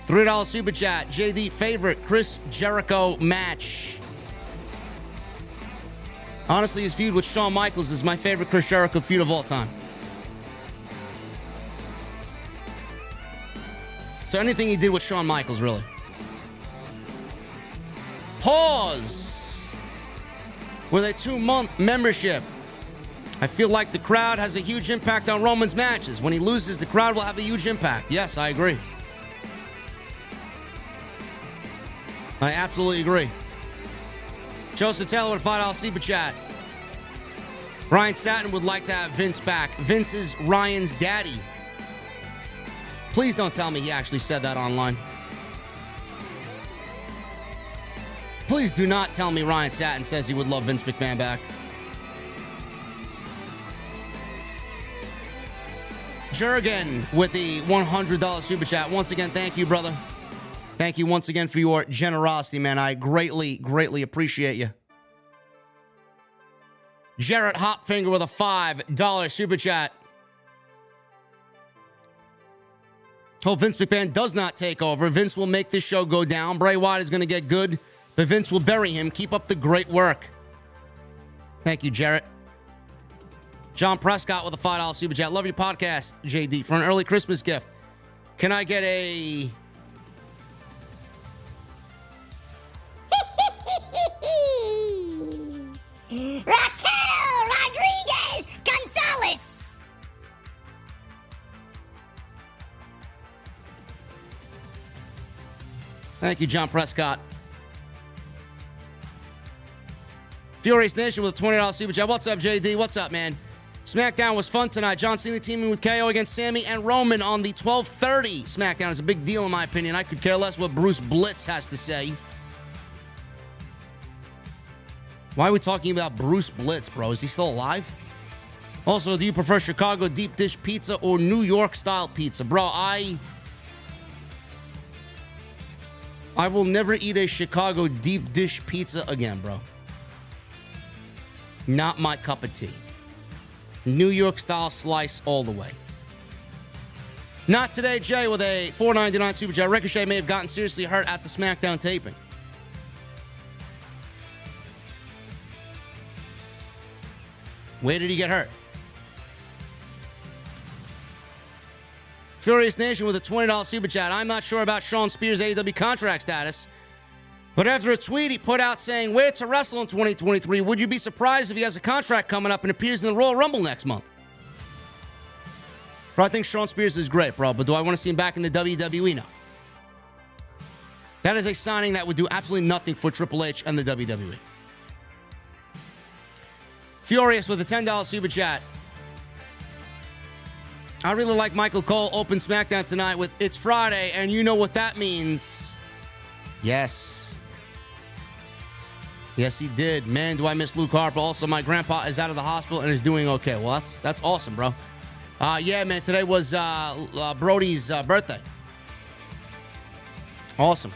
$3 Super Chat. JD, favorite Chris Jericho match? Honestly, his feud with Shawn Michaels is my favorite Chris Jericho feud of all time. So anything he did with Shawn Michaels, really. Pause with a 2-month membership. I feel like the crowd has a huge impact on Roman's matches. When he loses, the crowd will have a huge impact. Yes, I agree. I absolutely agree. Joseph Taylor with $5 super chat. Ryan Satin would like to have Vince back. Vince is Ryan's daddy. Please don't tell me he actually said that online. Please do not tell me Ryan Satin says he would love Vince McMahon back. Jurgen with the $100 super chat. Once again, thank you, brother. Thank you once again for your generosity, man. I greatly, greatly appreciate you. Jarrett Hopfinger with a $5 super chat. Hope Vince McMahon does not take over. Vince will make this show go down. Bray Wyatt is going to get good, but Vince will bury him. Keep up the great work. Thank you, Jarrett. John Prescott with a $5 super chat. Love your podcast, JD. For an early Christmas gift, can I get a... Raquel Rodriguez Gonzalez. Thank you, John Prescott. Furious Nation with a $20 super chat. What's up, JD? What's up, man? SmackDown was fun tonight. John Cena teaming with KO against Sammy and Roman on the 12:30 SmackDown is a big deal in my opinion. I could care less what Bruce Blitz has to say. Why are we talking about Bruce Blitz, bro? Is he still alive? Also, do you prefer Chicago deep dish pizza or New York style pizza? Bro, I will never eat a Chicago deep dish pizza again, bro. Not my cup of tea. New York style slice all the way. Not today, Jay, with a $4.99 super chat. Ricochet may have gotten seriously hurt at the SmackDown taping. Where did he get hurt? Furious Nation with a $20 super chat. I'm not sure about Sean Spears' AEW contract status, but after a tweet he put out saying where to wrestle in 2023, would you be surprised if he has a contract coming up and appears in the Royal Rumble next month? Bro, I think Sean Spears is great, bro, but do I want to see him back in the WWE? No. That is a signing that would do absolutely nothing for Triple H and the WWE. Furious with a $10 super chat. I really like Michael Cole open SmackDown tonight with It's Friday, and you know what that means. Yes. Yes, he did. Man, do I miss Luke Harper. Also, my grandpa is out of the hospital and is doing okay. Well, that's awesome, bro. Yeah, man, today was Brody's birthday. Awesome.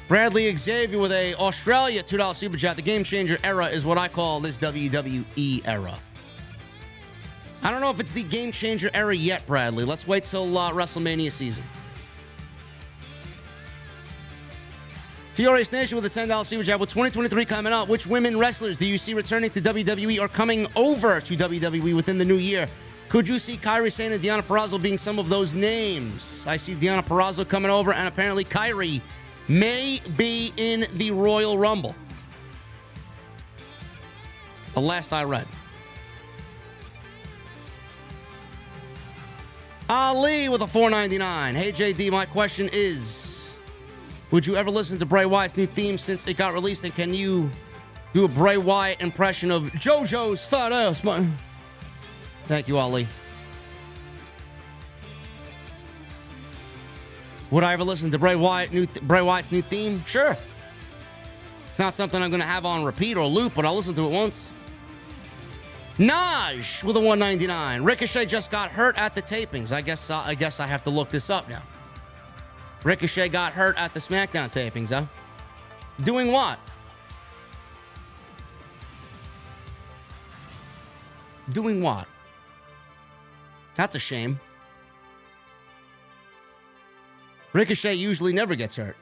Bradley Xavier with a Australia $2 super chat. The game changer era is what I call this WWE era. I don't know if it's the game changer era yet, Bradley. Let's wait till WrestleMania season. Furious Nation with a $10 super chat. With 2023 coming up, which women wrestlers do you see returning to WWE or coming over to WWE within the new year? Could you see Kairi Sane and Deonna Purrazzo being some of those names? I see Deonna Purrazzo coming over, and apparently Kairi may be in the Royal Rumble. The last I read. Ali with a $4.99. Hey, JD, my question is, would you ever listen to Bray Wyatt's new theme since it got released? And can you do a Bray Wyatt impression of JoJo's fat ass? Thank you, Ali. Would I ever listen to Bray Wyatt's new theme? Sure. It's not something I'm going to have on repeat or loop, but I'll listen to it once. Naj with a $1.99. Ricochet just got hurt at the tapings. I guess I have to look this up now. Ricochet got hurt at the SmackDown tapings, huh? Doing what? Doing what? That's a shame. Ricochet usually never gets hurt.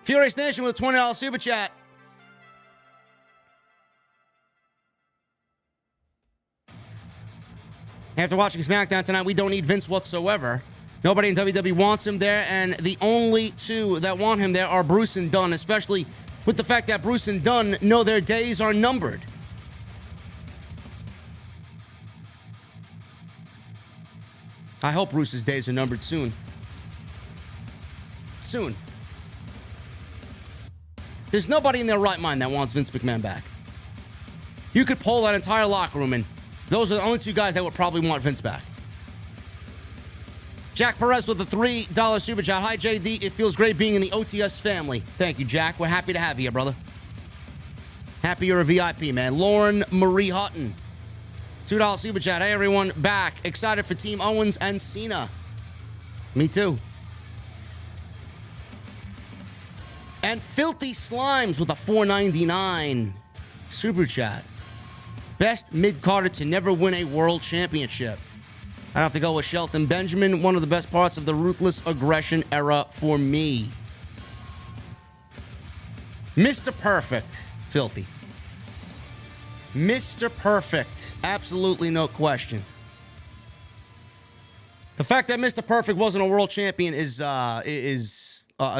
Furious Nation with a $20 super chat. After watching SmackDown tonight, we don't need Vince whatsoever. Nobody in WWE wants him there, and the only two that want him there are Bruce and Dunn, especially with the fact that Bruce and Dunn know their days are numbered. I hope Bruce's days are numbered soon. Soon. There's nobody in their right mind that wants Vince McMahon back. You could poll that entire locker room, and those are the only two guys that would probably want Vince back. Jack Perez with a $3 super chat. Hi, JD. It feels great being in the OTS family. Thank you, Jack. We're happy to have you here, brother. Happy you're a VIP, man. Lauren Marie Hutton. $2 super chat. Hey, everyone. Back. Excited for Team Owens and Cena. Me too. And Filthy Slimes with a $4.99 super chat. Best mid-carder to never win a world championship. I'd have to go with Shelton Benjamin. One of the best parts of the Ruthless Aggression era for me. Mr. Perfect. Filthy. Mr. Perfect. Absolutely no question. The fact that Mr. Perfect wasn't a world champion is a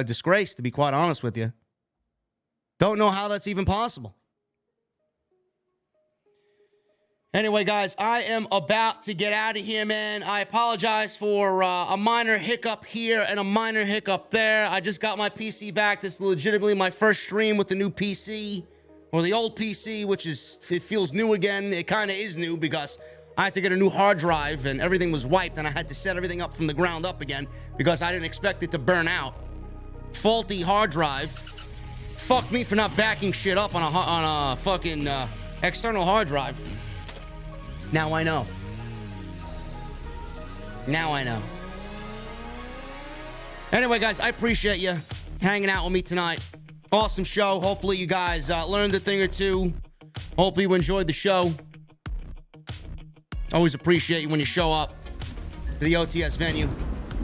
disgrace, to be quite honest with you. Don't know how that's even possible. Anyway, guys, I am about to get out of here, man. I apologize for a minor hiccup here and a minor hiccup there. I just got my PC back. This is legitimately my first stream with the new PC, or the old PC, which is, it feels new again. It kind of is new because I had to get a new hard drive and everything was wiped and I had to set everything up from the ground up again because I didn't expect it to burn out. Faulty hard drive. Fuck me for not backing shit up on a fucking external hard drive. Now I know. Now I know. Anyway, guys, I appreciate you hanging out with me tonight. Awesome show. Hopefully you guys learned a thing or two. Hopefully you enjoyed the show. Always appreciate you when you show up to the OTS venue.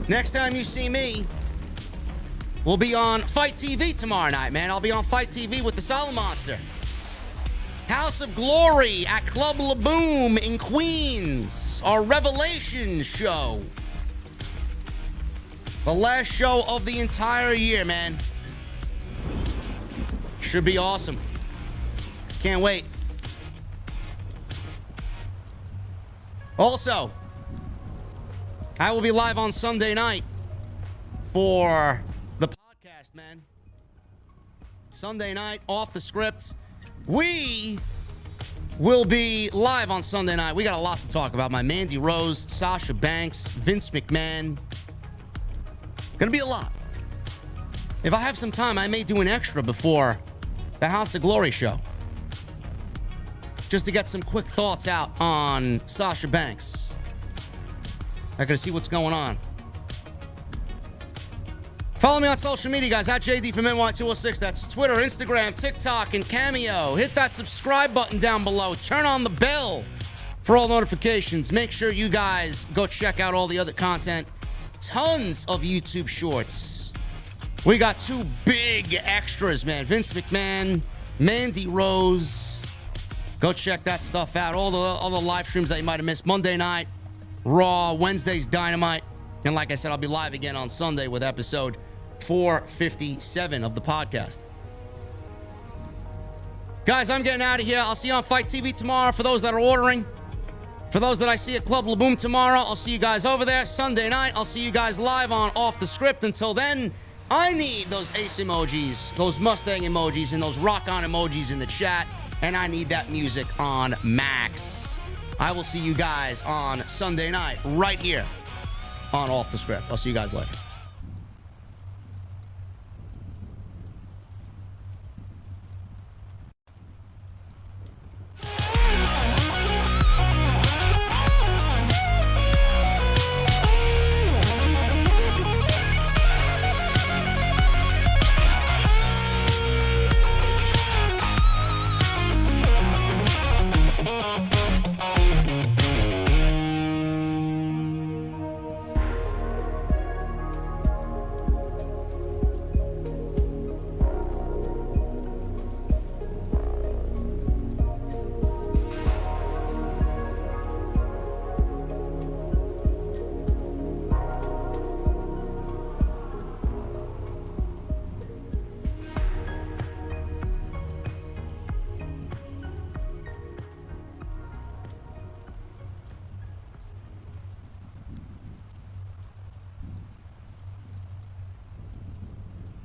Next time you see me, we'll be on Fight TV tomorrow night, man. I'll be on Fight TV with the Solid Monster. House of Glory at Club Laboom in Queens. Our Revelation show. The last show of the entire year, man. Should be awesome. Can't wait. Also, I will be live on Sunday night for the podcast, man. Sunday night, off the script. We will be live on Sunday night. We got a lot to talk about. My Mandy Rose, Sasha Banks, Vince McMahon. Gonna be a lot. If I have some time, I may do an extra before the House of Glory show. Just to get some quick thoughts out on Sasha Banks. I gotta see what's going on. Follow me on social media, guys, at JD from NY206. That's Twitter, Instagram, TikTok, and Cameo. Hit that subscribe button down below. Turn on the bell for all notifications. Make sure you guys go check out all the other content. Tons of YouTube shorts. We got 2 big extras, man. Vince McMahon, Mandy Rose. Go check that stuff out. All the live streams that you might have missed. Monday night, Raw, Wednesday's Dynamite. And like I said, I'll be live again on Sunday with episode 457 of the podcast. Guys, I'm getting out of here. I'll see you on Fight TV tomorrow for those that are ordering. For those that I see at Club Laboom tomorrow, I'll see you guys over there. Sunday night, I'll see you guys live on Off the Script. Until then, I need those ace emojis, those Mustang emojis, and those rock on emojis in the chat. And I need that music on max. I will see you guys on Sunday night right here on Off the Script. I'll see you guys later.